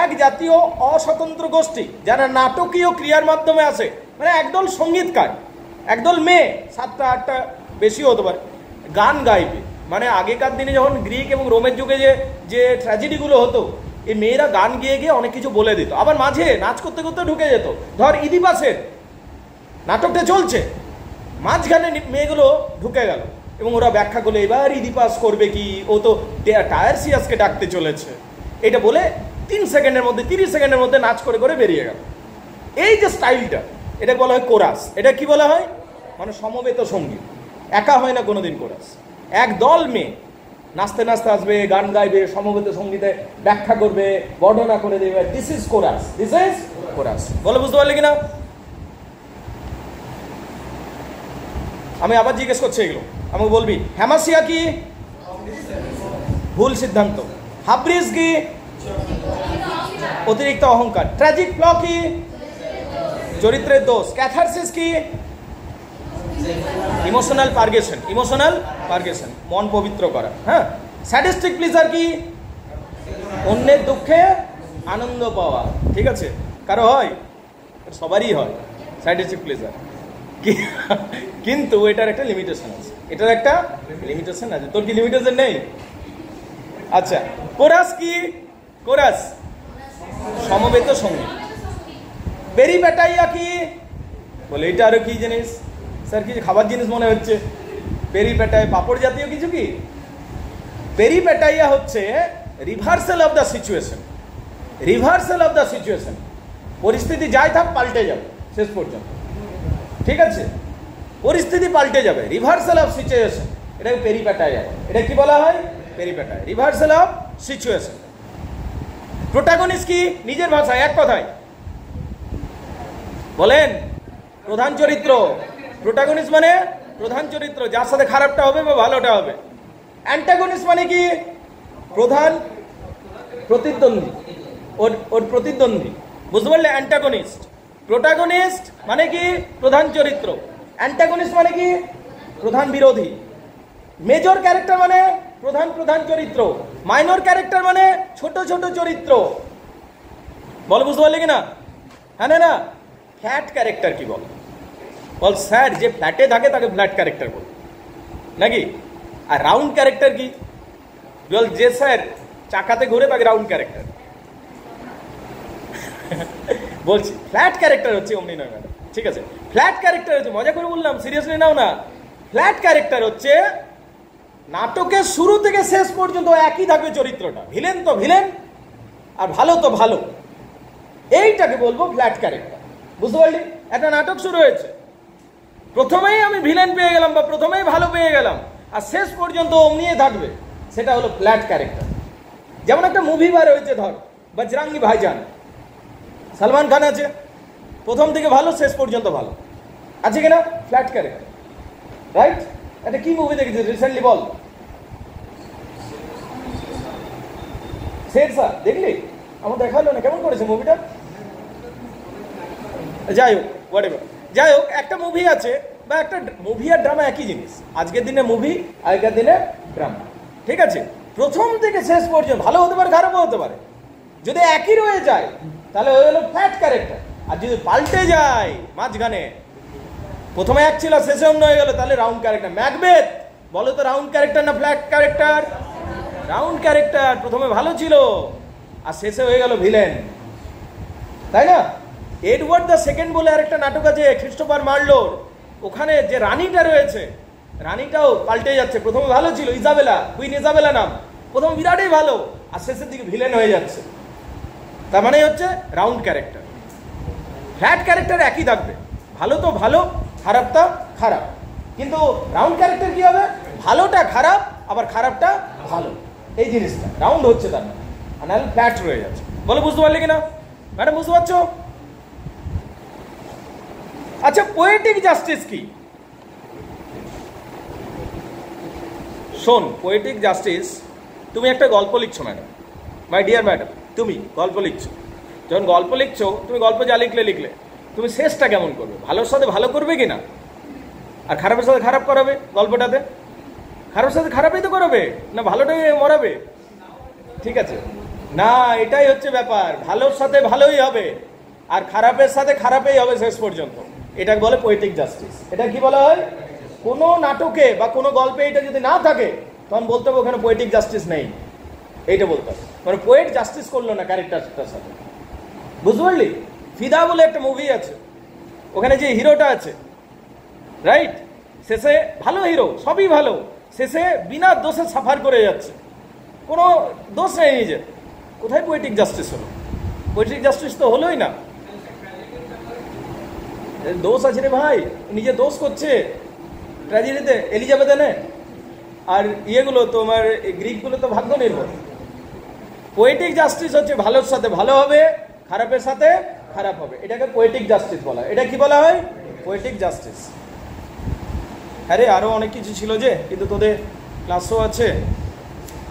এক জাতীয় অস্বতন্ত্র গোষ্ঠী যারা নাটকীয় ক্রিয়ার মাধ্যমে আসে, মানে একদল সঙ্গীতকার, একদল মেয়ে, 7টা 8টা বেশিও হতে পারে, গান গাইবে। মানে আগেকার দিনে যখন গ্রিক এবং রোমের যুগে যে ট্র্যাজেডিগুলো হতো, এই মেয়েরা গান গিয়ে গিয়ে অনেক কিছু বলে দিত, আবার মাঝে নাচ করতে করতে ঢুকে যেত। ধর ইদিপাসের নাটকটা চলছে, মাঝখানে মেয়েগুলো ঢুকে গেল এবং ওরা ব্যাখ্যা করলো এবার ইদিপাস করবে কি, ও তো টায়ারসিয়াসকে ডাকতে চলেছে, এটা বলে 3 সেকেন্ডের মধ্যে 30 সেকেন্ডের মধ্যে নাচ করে করে বেরিয়ে গেল। এই যে স্টাইলটা, এটা বলা হয় কোরাস। এটা কি বলা হয়? মানে সমবেত সঙ্গীত, একা হয় না কোনোদিন কোরাস, এক দল মেয়ে নাচতে নাচতে আসবে, গান গাইবে, সমবেত সঙ্গীতে ব্যাখ্যা করবে, বর্ণনা করে দেবে, this is chorus, this is chorus. বলে বুঝতে পারলে কিনা? আমি আবার জিজ্ঞেস করছি এগুলো, আমাকে বলবি। হ্যামাসিয়া কি? ভুল সিদ্ধান্ত। হাব্রিজ কি? অতিরিক্ত অহংকার। ট্র্যাজিক ফ্ল কি? চরিত্রের দোষ। ক্যাথারসিস কি? Emotional purgation. ইমোশনাল পারগেশন, মন পবিত্র করা। হ্যাঁ। স্যাডিস্টিক প্লেজার কি? অন্যের দুঃখে আনন্দ পাওয়া, ঠিক আছে? কারো হয়? সবারই হয় স্যাডিস্টিক প্লেজার, কিন্তু এটার একটা লিমিটেশন আছে, এটার একটা লিমিটেশন আছে। তোর কি লিমিটেশন নেই? আচ্ছা, কোরাস কি? কোরাস সমবেত সঙ্গীত। পেরিপ্যাটাইয়া কি? বলে এটা আরো কি জিনিস স্যার? কি খাবার জিনিস মনে হচ্ছে? পেরিপ্যাটাই পাপড় জাতীয় কিছু কি? পেরিপ্যাটাইয়া হচ্ছে reversal of the situation. Reversal of the situation, পরিস্থিতি যাই থাক পাল্টে যাবে শেষ পর্যন্ত, ঠিক আছে? পরিস্থিতি পাল্টে যাবে, রিভার্সাল অফ সিচুয়েশন, এটাকে পেরিপ্যাটাইয়া। এটা কি বলা হয়? পেরিপ্যাটাইয়া, রিভার্সাল অফ সিচুয়েশন। প্রোটাগনিস্ট কি? নিজের ভাষায় এক কথায় বলেন। প্রধান চরিত্র। প্রোটাগনিস্ট মানে প্রধান চরিত্র, যার সাথে খারাপটা হবে বা ভালোটা হবে। অ্যান্টাগনিস্ট মানে কি? প্রধান প্রতিদ্বন্দ্বী, ওর প্রতিদ্বন্দ্বী, বুঝতে পারলে? অ্যান্টাগনিস্ট। প্রোটাগনিস্ট মানে কি? প্রধান চরিত্র। অ্যান্টাগনিস্ট মানে কি? প্রধান বিরোধী। মেজর ক্যারেক্টার মানে প্রধান চরিত্র। মাইনর ক্যারেক্টার মানে ছোট ছোট চরিত্র। বল, বুঝতে পারলে কিনা? হ্যাঁ না? ফ্ল্যাট ক্যারেক্টার কি বল? বল স্যার, যে ফ্ল্যাটে থাকে তাকে ফ্ল্যাট ক্যারেক্টার বল, নাকি? আর রাউন্ড ক্যারেক্টার কি বল? যে স্যার চাকাতে ঘুরে তাকে রাউন্ড ক্যারেক্টার বলছি। ফ্ল্যাট ক্যারেক্টার হচ্ছে অমনি নয় ম্যাডাম, ঠিক আছে? ফ্ল্যাট ক্যারেক্টার হচ্ছে, মজা করে বললাম, সিরিয়াসলি নাও না। ফ্ল্যাট ক্যারেক্টার হচ্ছে নাটকের শুরু থেকে শেষ পর্যন্ত একই থাকবে চরিত্রটা, ভিলেন তো ভিলেন আর ভালো তো ভালো, এইটাকে বলবো ফ্ল্যাট ক্যারেক্টার, বুঝতে পারলি? একটা নাটক শুরু হয়েছে, প্রথমেই আমি ভিলেন পেয়ে গেলাম বা প্রথমেই ভালো পেয়ে গেলাম আর শেষ পর্যন্ত অমনিয়ে থাকবে, সেটা হলো ফ্ল্যাট ক্যারেক্টার। যেমন একটা মুভি বার হয়েছে, ধর বজরঙ্গি ভাইজান, সলমান খান আছে, প্রথম থেকে ভালো শেষ পর্যন্ত ভালো, আছে কিনা? Flat character, right? এটা কি মুভি দেখেছিস রিসেন্টলি বল? শেরশাহ দেখলি? আমার দেখা হলো না, কেমন করেছে মুভিটা? যাই হোক, হোয়াটএভার, যাই হোক, একটা মুভি আছে বা একটা মুভি আর ড্রামা একই জিনিস। আজকের দিনে মুভি, আগেকার দিনে ড্রামা, ঠিক আছে? প্রথম থেকে শেষ পর্যন্ত ভালো হতে পারে, খারাপও হতে পারে। যদি একই রয়ে যায় তাহলে ওই হলো ফ্ল্যাট ক্যারেক্টার। আর যদি পাল্টে যায় মাঝখানে, প্রথমে এক ছিল শেষে অন্য হয়ে গেল, তাহলে রাউন্ড ক্যারেক্টার। ম্যাকবেথ বলো তো রাউন্ড ক্যারেক্টার না ফ্ল্যাট ক্যারেক্টার? রাউন্ড ক্যারেক্টার, প্রথমে ভালো ছিল আর শেষে হয়ে গেল ভিলেন, তাই না? এডওয়ার্ড দ্য সেকেন্ড বলে আরেকটা নাটক আছে ক্রিস্টোফার মার্লোর, ওখানে যে রানীটা রয়েছে রানীটাও পাল্টে যাচ্ছে। প্রথমে ভালো ছিল, ইজাবেলা, কুইন ইজাবেলা নাম, প্রথমে বিরাটই ভালো আর শেষের দিকে ভিলেন হয়ে যাচ্ছে। তার মানে হচ্ছে রাউন্ড ক্যারেক্টার। ফ্ল্যাট ক্যারেক্টার একই থাকবে, ভালো তো ভালো, খারাপটা খারাপ, কিন্তু রাউন্ড ক্যারেক্টার কি হবে? ভালোটা খারাপ আবার খারাপটা ভালো, এই জিনিসটা রাউন্ড হচ্ছে তার মানে, আর নাহলে ফ্ল্যাট রয়ে যাচ্ছে। বলে বুঝতে পারলে কিনা ম্যাডাম, বুঝতে পারছো? আচ্ছা, পোয়েটিক জাস্টিস কি? শোন, পোয়েটিক জাস্টিস, তুমি একটা গল্প লিখছো ম্যাডাম, মাই ডিয়ার ম্যাডাম, তুমি গল্প লিখছো, যখন গল্প লিখছো তুমি গল্প যা লিখলে তুমি শেষটা কেমন করবে? ভালোর সাথে ভালো করবে কিনা, আর খারাপের সাথে খারাপ করাবে? গল্পটাতে খারাপের সাথে খারাপই তো করাবে না, ভালোটাই মরাবে? ঠিক আছে না, এটাই হচ্ছে ব্যাপার, ভালোর সাথে ভালোই হবে আর খারাপের সাথে খারাপই হবে শেষ পর্যন্ত। এটাকে বলে পোয়েটিক জাস্টিস। এটা কি বলা হয়? কোনো নাটকে বা কোনো গল্পে এটা যদি না থাকে তখন বলতে হবে ওখানে পোয়েটিক জাস্টিস নেই, এইটা বলতে হবে, মানে পোয়েট জাস্টিস করলো না ক্যারেক্টারটার সাথে। বুঝতে পারলি? ফিদা বলে একটা মুভি আছে, ওখানে যে হিরোটা আছে, রাইট, শেষে ভালো হিরো, সবই ভালো, শেষে বিনা দোষে সাফার করে যাচ্ছে, কোনো দোষ নেই নিজের। কোথায় পোয়েটিক জাস্টিস হলো? পোয়েটিক জাস্টিস তো হলোই না। দোষ আছে রে ভাই, নিজে দোষ করছে ট্র্যাজেডিতে, এলিজাবেথে, আর ইয়েগুলো তোমার গ্রিকগুলো তো ভাগ্য নির্ভর। পোয়েটিক জাস্টিস হচ্ছে ভালোর সাথে ভালো হবে, খারাপের সাথে খারাপ হবে, এটাকে পোয়েটিক জাস্টিস বলা হয়। এটা কি বলা হয়? Poetic justice. আরে আরও অনেক কিছু ছিল যে, কিন্তু তোদের ক্লাসও আছে,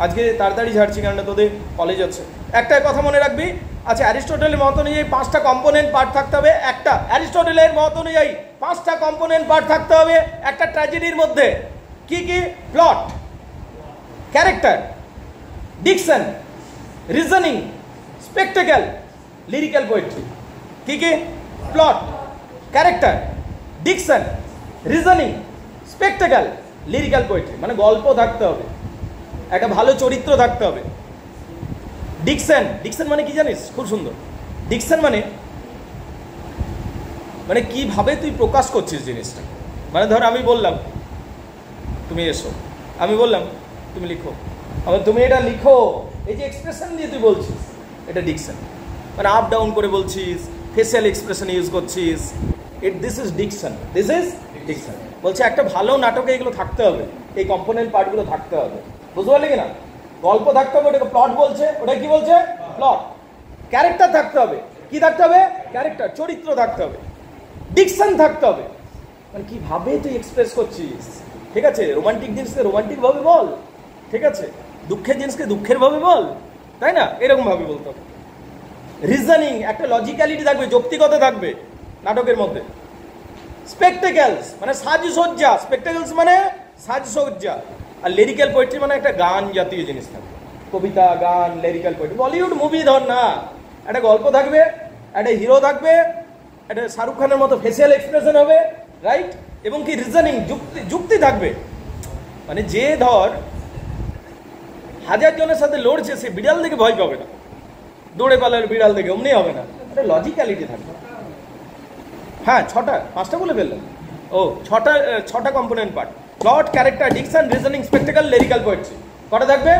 আজকে তাড়াতাড়ি ঝাড়ছি কারণ তোদের কলেজ আছে। একটা কথা মনে রাখবি, আচ্ছা, অ্যারিস্টটলের মত অনুযায়ী 5টা কম্পোনেন্ট পার্ট থাকতে হবে। একটা অ্যারিস্টটলের মত অনুযায়ী 5টা কম্পোনেন্ট পার্ট থাকতে হবে একটা ট্র্যাজেডির মধ্যে। কি কি? Plot, character, diction, reasoning, spectacle, lyrical poetry. কি কি? Plot, character, diction, reasoning, spectacle, lyrical poetry. মানে গল্প থাকতে হবে, একটা ভালো চরিত্র থাকতে হবে। ডিকশন, ডিকশন মানে কি জানিস? খুব সুন্দর। ডিকশন মানে মানে কিভাবে তুই প্রকাশ করছিস জিনিসটা। মানে ধর আমি বললাম তুমি এসো, আমি বললাম তুমি লিখো, আবার তুমি এটা লিখো, এই যে এক্সপ্রেশন দিয়ে তুই বলছিস, এটা ডিকশন। মানে আপ ডাউন করে বলছিস, ফেসিয়াল এক্সপ্রেশন ইউজ করছিস, this is diction, this is diction. বলছে একটা ভালো নাটকে এগুলো থাকতে হবে, এই কম্পোনেন্ট পার্টগুলো থাকতে হবে। বুঝতে পারলি কিনা? গল্প থাকতে হবে, ওটাকে প্লট বলছে। ওটা কি বলছে? প্লট। ক্যারেক্টার থাকতে হবে, কি থাকতে হবে? ক্যারেক্টার, চরিত্র থাকতে হবে। ডিকশন থাকতে হবে, মানে কিভাবে তুই এক্সপ্রেস করছিস। ঠিক আছে, রোমান্টিক জিনিসকে রোমান্টিক ভাবে বল, ঠিক আছে, দুঃখের জিনিসকে দুঃখের ভাবে বল, তাই না? এরকম ভাবে বলতে হবে। রিজনিং, একটা লজিক্যালিটি থাকবে, যৌক্তিকতা থাকবে নাটকের মধ্যে। স্পেকটেকলস মানে সাজসজ্জা, স্পেকটেকলস মানে সাজসজ্জা। আর লিরিক্যাল পোয়েট্রি মানে একটা গান জাতীয় জিনিস থাকবে, কবিতা, গান, লিরিক্যাল পোয়েট্রি। বলিউড মুভি ধর না, একটা গল্প থাকবে, একটা হিরো থাকবে, একটা শাহরুখ খানের মতো ফেসিয়াল এক্সপ্রেশন হবে, রাইট, এবং কি রিজনিং, যুক্তি থাকবে। মানে যে ধর 1000 জনের সাথে লড়ছে, সে বিড়াল দেখে ভয় পাবে না, দৌড়ে পালার বিড়াল দেখে, অমনি হবে না, একটা লজিক্যালিটি থাকবে। হ্যাঁ, 6টা, 5টা বলে ফেললাম। ও 6টা component part, plot, character, diction, reasoning, spectacle, lyrical poetry. কটা থাকবে?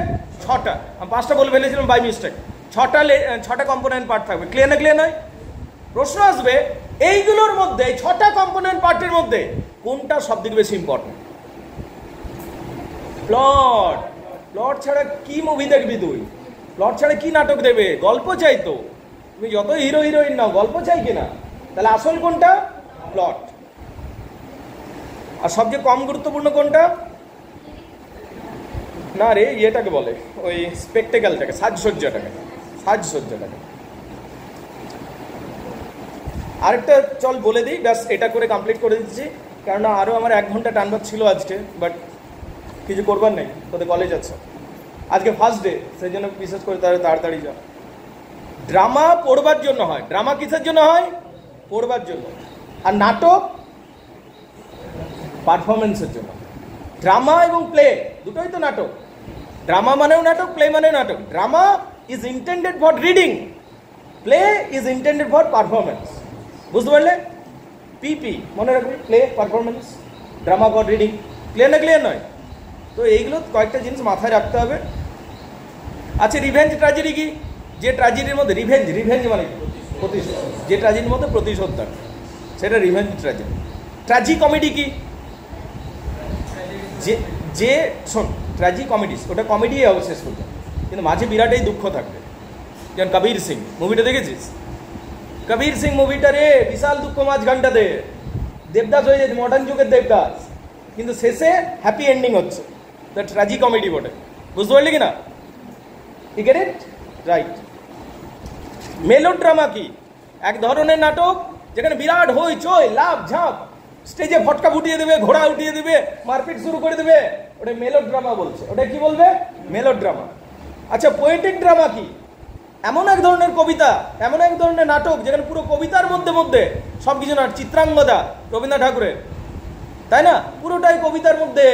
6টা। আমি 5টা বলে ফেলেছিলাম বাই মিস্টেক। 6টা কম্পোনেন্ট পার্ট থাকবে। ক্লিয়ার না? ক্লিয়ার নয়? প্রশ্ন আসবে এইগুলোর মধ্যে, 6টা কম্পোনেন্ট পার্টের মধ্যে কোনটা সব থেকে বেশি ইম্পর্টেন্ট? প্লট। প্লট ছাড়া কি মুভি দেখবি তুই? প্লট ছাড়া কি নাটক দেবে? গল্প চাই তো। তুমি যত হিরো হিরোইন নাও, গল্প চাই কিনা? তাহলে আসল কোনটা? প্লট। আর সবচেয়ে কম গুরুত্বপূর্ণ কোনটা? না রে, ইয়েটাকে বলে ওই স্পেকটেকলটাকে, সাজসজ্জাটাকে, সাজসজ্জাটাকে। আরেকটা চল বলে দিই, ব্যাস এটা করে কমপ্লিট করে দিচ্ছি, কেননা আরও আমার 1 ঘন্টা টানবার ছিল আজকে, বাট কিছু করবার নেই, তোদের কলেজ আছে আজকে ফার্স্ট ডে, সেই জন্য বিশেষ করে তাড়াতাড়ি যা। ড্রামা পড়বার জন্য হয়। ড্রামা কিসের জন্য হয়? পড়বার জন্য। আর নাটক পারফরমেন্সের জন্য। ড্রামা এবং প্লে দুটোই তো নাটক, ড্রামা মানেও নাটক, প্লে মানেও নাটক। Drama is intended for reading, play is intended for performance. বুঝতে পারলে? পিপি মনে রাখবে, play performance, drama for reading. Clear না? ক্লিয়ার নয়? তো এইগুলো কয়েকটা জিনিস মাথায় রাখতে হবে। আচ্ছা, রিভেঞ্জ ট্র্যাজেডি কি? যে ট্র্যাজেডির মধ্যে রিভেঞ্জ, রিভেঞ্জ মানে কি? প্রতিশোধ। যে ট্র্যাজেডির মধ্যে প্রতিশোধ থাকে সেটা রিভেঞ্জ ট্র্যাজেডি। ট্র্যাজি কমেডি কি? যে যে শোন, ট্র্যাজি কমেডিস, ওটা কমেডি শেষ করতে, কিন্তু মাঝে বিরাট এই দুঃখ থাকবে। যেমন কবির সিং মুভিটা দেখেছিস? কবির সিং মুভিটা রে বিশাল দুঃখ মাঝখানটাতে, দেবদাস হয়ে যাচ্ছে, মডার্ন যুগের দেবদাস, কিন্তু শেষে হ্যাপি এন্ডিং হচ্ছে। দ্য ট্র্যাজি কমেডি বটে। বুঝতে পারলি কি না? You get it? Right. Melodrama কি? এক ধরনের নাটক যেখানে বিরাট হইচই, লাভ ঝাঁপ, স্টেজে ফটকা ফুটিয়ে দেবে, ঘোড়া উঠিয়ে দেবে, মারপিট শুরু করে দেবে, ওটা মেলোড্রামা বলছে। ওটা কি বলবে? মেলোড্রামা। আচ্ছা, পোয়েটিক ড্রামা কি? এমন এক ধরনের কবিতা, এমন এক ধরনের নাটক যেখানে পুরো কবিতার মধ্যে মধ্যে সব কিছু না, চিত্রাঙ্গদা রবীন্দ্রনাথ ঠাকুরের, তাই না? পুরোটাই কবিতার মধ্যে,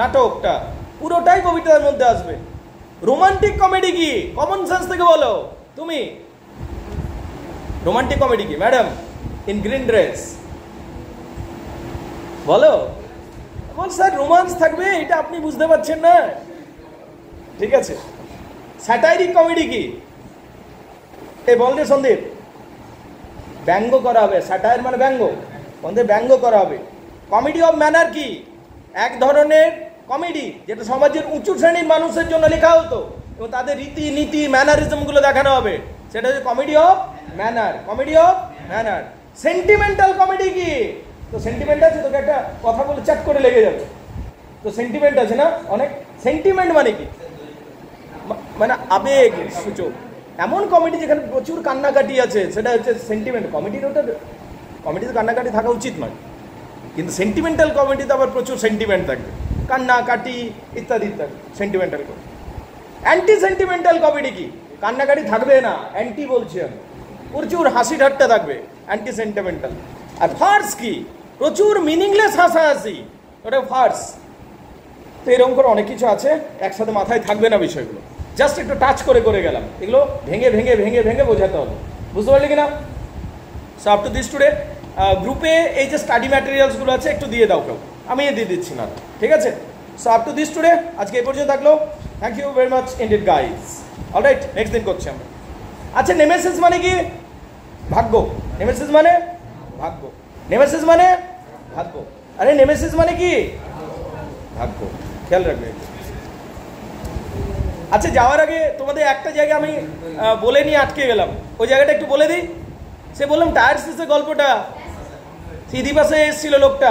নাটকটা পুরোটাই কবিতার মধ্যে আসবে। রোমান্টিক কমেডি কি? কমন সেন্স থেকে বলো তুমি। রোমান্টিক কমেডি কি ম্যাডাম? ইন গ্রিন ড্রেস বলো। বল স্যার রোমান্স থাকবে, এটা আপনি বুঝতে পারছেন না, ঠিক আছে। স্যাটাইরিক কমেডি কি? এই বল রে সন্দীপ। ব্যঙ্গ করা হবে, স্যাটায়ার মানে ব্যঙ্গ, আমাদের ব্যঙ্গ করা হবে। কমেডি অফ ম্যানার কি? এক ধরনের কমেডি যেটা সমাজের উঁচু শ্রেণীর মানুষের জন্য লেখা হতো এবং তাদের রীতি নীতি ম্যানারিজমগুলো দেখানো হবে, সেটা হচ্ছে comedy of manner. Comedy of manner. Sentimental comedy কি? তো সেন্টিমেন্ট আছে, তোকে একটা কথা বলে চ্যাট করে লেগে যাবে। তো সেন্টিমেন্ট আছে না অনেক। সেন্টিমেন্ট মানে কি? মানে আবেগ সূচক এমন কমেডি যেখানে প্রচুর কান্নাকাটি আছে, সেটা হচ্ছে সেন্টিমেন্ট কমেডির। ওটা কমেডিতে কান্নাকাটি থাকা উচিত নয়, কিন্তু সেন্টিমেন্টাল কমেডিতে আবার প্রচুর সেন্টিমেন্ট থাকবে, কান্নাকাটি ইত্যাদি ইত্যাদি। Sentimental comedy. Anti sentimental comedy কি? কান্নাকাটি থাকবে না, অ্যান্টি বলছি আমি, প্রচুর হাসি ঠাট্টা থাকবে, অ্যান্টি সেন্টিমেন্টাল। আর ফার্স কি? প্রচুর মিনিংলেস হাসাহাসি, ওটা ফার্স। তো এরকম করে অনেক কিছু আছে, একসাথে মাথায় থাকবে না বিষয়গুলো, জাস্ট একটু টাচ করে করে গেলাম, এগুলো ভেঙে ভেঙে ভেঙে ভেঙে বোঝাতে হবে। বুঝতে পারলি কিনা? So up to this today গ্রুপে এই যে স্টাডি ম্যাটেরিয়ালসগুলো আছে একটু দিয়ে দাও কেউ, আমি দিয়ে দিচ্ছি না, ঠিক আছে? So up to this today আজকে এই পর্যন্ত থাকলো। Thank you very much indeed guys. Alright, next দিন করছি আমরা। আচ্ছা, নেমেসিস মানে কি? ভাগ্য। নেমেসিস মানে ভাগ্য। নেমেসিস মানে ভাগ্য। আরে নেমেসিস মানে কি? ভাগ্য। খেয়াল রাখবে। আচ্ছা, যাওয়ার আগে তোমাদের একটা জায়গা আমি বলে নিয়ে আটকে গেলাম, ওই জায়গাটা একটু বলে দিই। সে বললাম টায়ার সিসের গল্পটা, সিধি পাশে এসেছিল লোকটা,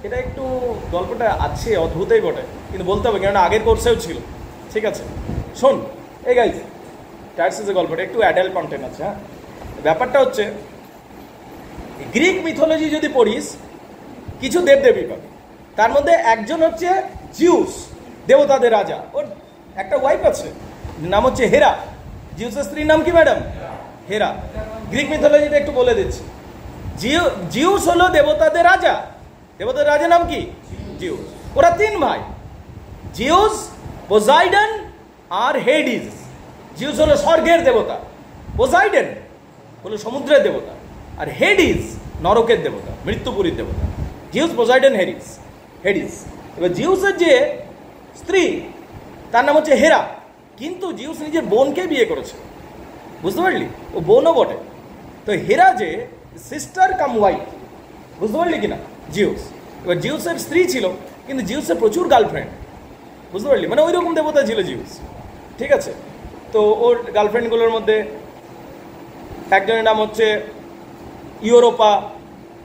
এটা একটু গল্পটা আছে অদ্ভুতই বটে, কিন্তু বলতে হবে কেননা আগের কোর্সেও ছিল, ঠিক আছে? শোন এই গাইজ, টায়ার সিসের গল্পটা একটু অ্যাডাল্ট কন্টেন্ট আছে। হ্যাঁ, ব্যাপারটা হচ্ছে গ্রিক মিথোলজি যদি পড়িস কিছু দেবদেবী পাবি, তার মধ্যে একজন হচ্ছে জিউস, দেবতাদের রাজা। ওর একটা ওয়াইফ আছে, নাম হচ্ছে হেরা। জিউসের স্ত্রীর নাম কি ম্যাডাম? হেরা। গ্রিক মিথোলজিটা একটু বলে দিচ্ছি। জিউস হলো দেবতাদের রাজা। দেবতাদের রাজা নাম কি? জিউস। ওরা তিন ভাই, জিউস, পোসাইডন আর হেডিস। জিউস হলো স্বর্গের দেবতা, পোসাইডন হলো সমুদ্রের দেবতা, আর হেডিস নরকের দেবতা, মৃত্যুপুরীর দেবতা। Zeus, Poseidon, Hades. হেডিস। এবার জিউসের যে স্ত্রী তার নাম হচ্ছে হেরা, কিন্তু জিউস নিজের বোনকে বিয়ে করেছে, বুঝতে পারলি? ও বোনও বটে। তো হেরা যে সিস্টার কাম ওয়াইফ, বুঝতে পারলি কিনা? জিউস। এবার জিউসের স্ত্রী ছিল, কিন্তু জিউসের প্রচুর গার্লফ্রেন্ড, বুঝতে পারলি? মানে ওই রকম দেবতা ছিল জিউস, ঠিক আছে? তো ওর গার্লফ্রেন্ডগুলোর মধ্যে একজনের নাম হচ্ছে ইউরোপা,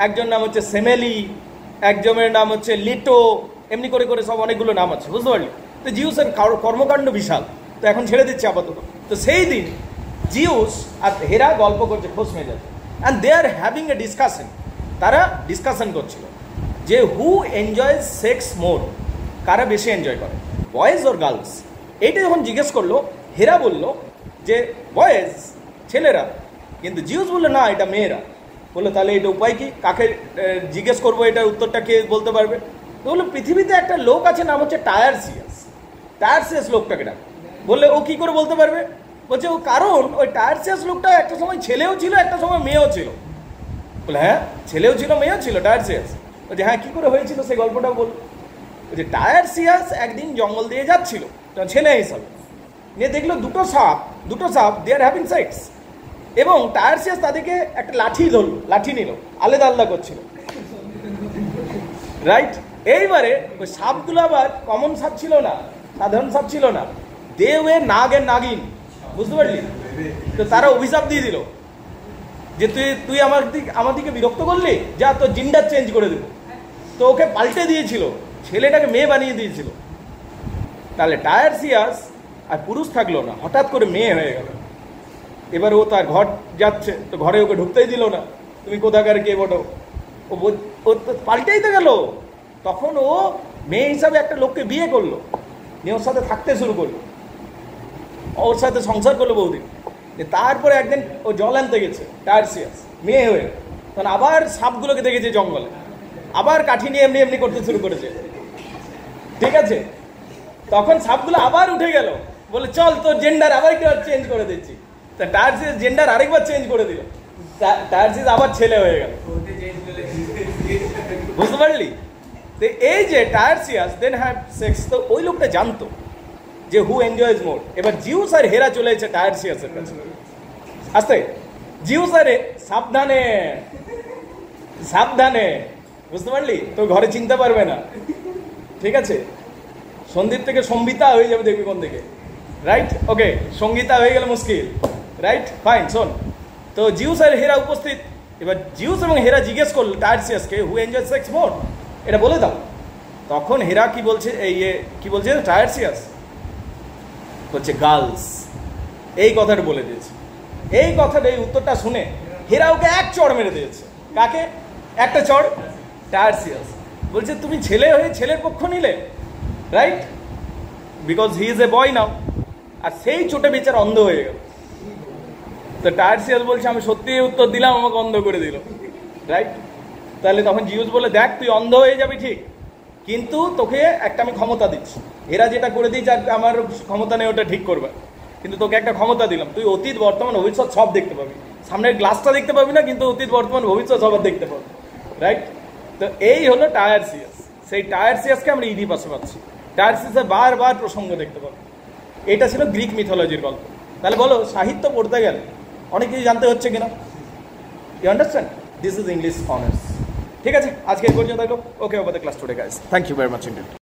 একজনের নাম হচ্ছে সেমেলি, একজনের নাম হচ্ছে লিটো, এমনি করে করে সব অনেকগুলো নাম আছে, বুঝতে পারলি? তো জিউসের কর্মকাণ্ড বিশাল, তো এখন ছেড়ে দিচ্ছে আপাতত। তো সেই দিন জিউস আর হেরা গল্প করছে খোঁজ মেজাজ, and they are having a discussion. তারা ডিসকাশন করছিল যে হু এনজয়স সেক্স মোর, কারা বেশি এনজয় করে, বয়েজ ওর গার্লস। এইটা যখন জিজ্ঞেস করলো, হেরা বলল যে বয়েজ, ছেলেরা, কিন্তু জিউস বললো না, এটা মেয়েরা। বললো তাহলে এটা উপায় কি, কাকে জিজ্ঞেস করবো, এটার উত্তরটা কে বলতে পারবে? তো বললো পৃথিবীতে একটা লোক আছে, নাম হচ্ছে টায়ারসিয়াস। টায়ারসিয়াস লোকটাকে ডাক। বললে ও কি করে বলতে পারবে? বলছে ও কারণ ওই টায়ারসিয়াস লোকটা একটা সময় ছেলেও ছিল, একটা সময় মেয়েও ছিল। বলে হ্যাঁ, ছেলেও ছিল মেয়েও ছিল টায়ারসিয়াস। বলছে হ্যাঁ, কী করে হয়েছিল সেই গল্পটা বল। বলছে টায়ারসিয়াস একদিন জঙ্গল দিয়ে যাচ্ছিল ছেলে হিসাবে, নিয়ে দেখলো দুটো সাপ দে আর হ্যাভিং সেক্স, এবং টায়ারসিয়াস তাদেরকে একটা লাঠি নিল, আলাদা আলাদা করছিল, রাইট। এইবারে ওই সাপগুলো আবার কমন সাপ ছিল না, সাধারণ সাপ ছিল না, দে ওয়ে নাগিন, বুঝতে পারলি? তো তারা অভিশাপ দিয়ে দিল যে তুই আমার দিকে বিরক্ত করলি, যা তোর জিন্ডার চেঞ্জ করে দেবো। তো ওকে পাল্টে দিয়েছিল, ছেলেটাকে মেয়ে বানিয়ে দিয়েছিল। তাহলে টায়ারসিয়াস আর পুরুষ থাকলো না, হঠাৎ করে মেয়ে হয়ে গেল। এবার ও তার ঘর যাচ্ছে, তো ঘরে ওকে ঢুকতেই দিল না, তুমি কোথাকার কে বটো, ও তো পাল্টেই তো গেল। তখন ও মেয়ে হিসাবে একটা লোককে বিয়ে করলো, নিয়ে ওর সাথে থাকতে শুরু করলো, ওর সাথে সংসার করলো বহুদিন। তারপরে একদিন ও জল আনতে গেছে টায়ারসিয়াস মেয়ে হয়ে, তখন আবার সাপগুলোকে দেখেছে জঙ্গলে, আবার কাঠি নিয়ে এমনি করতে শুরু করেছে, ঠিক আছে? তখন সাপগুলো আবার উঠে গেল, বলে চল তোর জেন্ডার আবার একবার চেঞ্জ করে দিচ্ছি। তা টায়ারসিয়াস জেন্ডার আরেকবার চেঞ্জ করে দিল, টায়ারসিয়াস আবার ছেলে হয়ে গেল, বুঝতে পারলি? তো এই যে টায়ারসিয়াস দেন হ্যাভ সেক্স, তো ওই লোকটা জানতো যে হু এনজয়েজ মোর। এবার জিউস আর হেরা চলে এসেছে টায়ারসিয়াসের কাছে, আস্তে জিউস আরে সাবধানে সাবধানে, বুঝতে পারলি? তো ঘরে চিনতে পারবে না, ঠিক আছে? সন্দীপ থেকে সম্বিতা হয়ে যাবে, দেখবি কোন দিকে, রাইট? ওকে, সঙ্গীতা হয়ে গেলে মুশকিল, রাইট? ফাইন, শোন। তো জিউস আর হেরা উপস্থিত। এবার জিউস এবং হেরা জিজ্ঞেস করল টায়ারসিয়াসকে হু এনজয় সেক্স মোর, এটা বলে দাও। তখন হেরা কি বলছে, কি বলছে টায়ারসিয়াস? বলছে গার্লস, এই কথাটা বলে দিয়েছে। এই কথাটা, এই উত্তরটা শুনে হেরা ওকে এক চড় মেরে দিয়েছে। কাকে একটা চড়? টায়ারসিয়াস। বলছে তুমি ছেলে হয়ে ছেলের পক্ষ নিলে, right? Because he is a boy now. আর সেই চোটে বেচার অন্ধ হয়ে গেল। তো টায়ারসিয়াস বলছে আমি সত্যি উত্তর দিলাম, আমাকে অন্ধ করে দিল, রাইট? তাহলে তখন জিউস বলে দেখ তুই অন্ধ হয়ে যাবি ঠিক, কিন্তু তোকে একটা আমি ক্ষমতা দিচ্ছি। এরা যেটা করে দিয়েছে আমার ক্ষমতা নেই ওটা ঠিক করবে, কিন্তু তোকে একটা ক্ষমতা দিলাম, তুই অতীত বর্তমান ভবিষ্যৎ সব দেখতে পাবি। সামনের গ্লাসটা দেখতে পাবি না, কিন্তু অতীত বর্তমান ভবিষ্যৎ সবার দেখতে পাবি, রাইট? তো এই হলো টায়ারসিয়াস। সেই টায়ারসিয়াসকে আমরা ইডি পাশে পাচ্ছি, টায়ারসিয়াসের বারবার প্রসঙ্গ দেখতে পাবো। এটা ছিল গ্রিক মিথোলজির গল্প। তাহলে বলো, সাহিত্য পড়তে গেলে অনেক কিছু জানতে হচ্ছে কিনা? You understand? This is English honours. ঠিক আছে, আজকে এই পর্যন্ত। Okay, over the class today guys. Thank you very much indeed.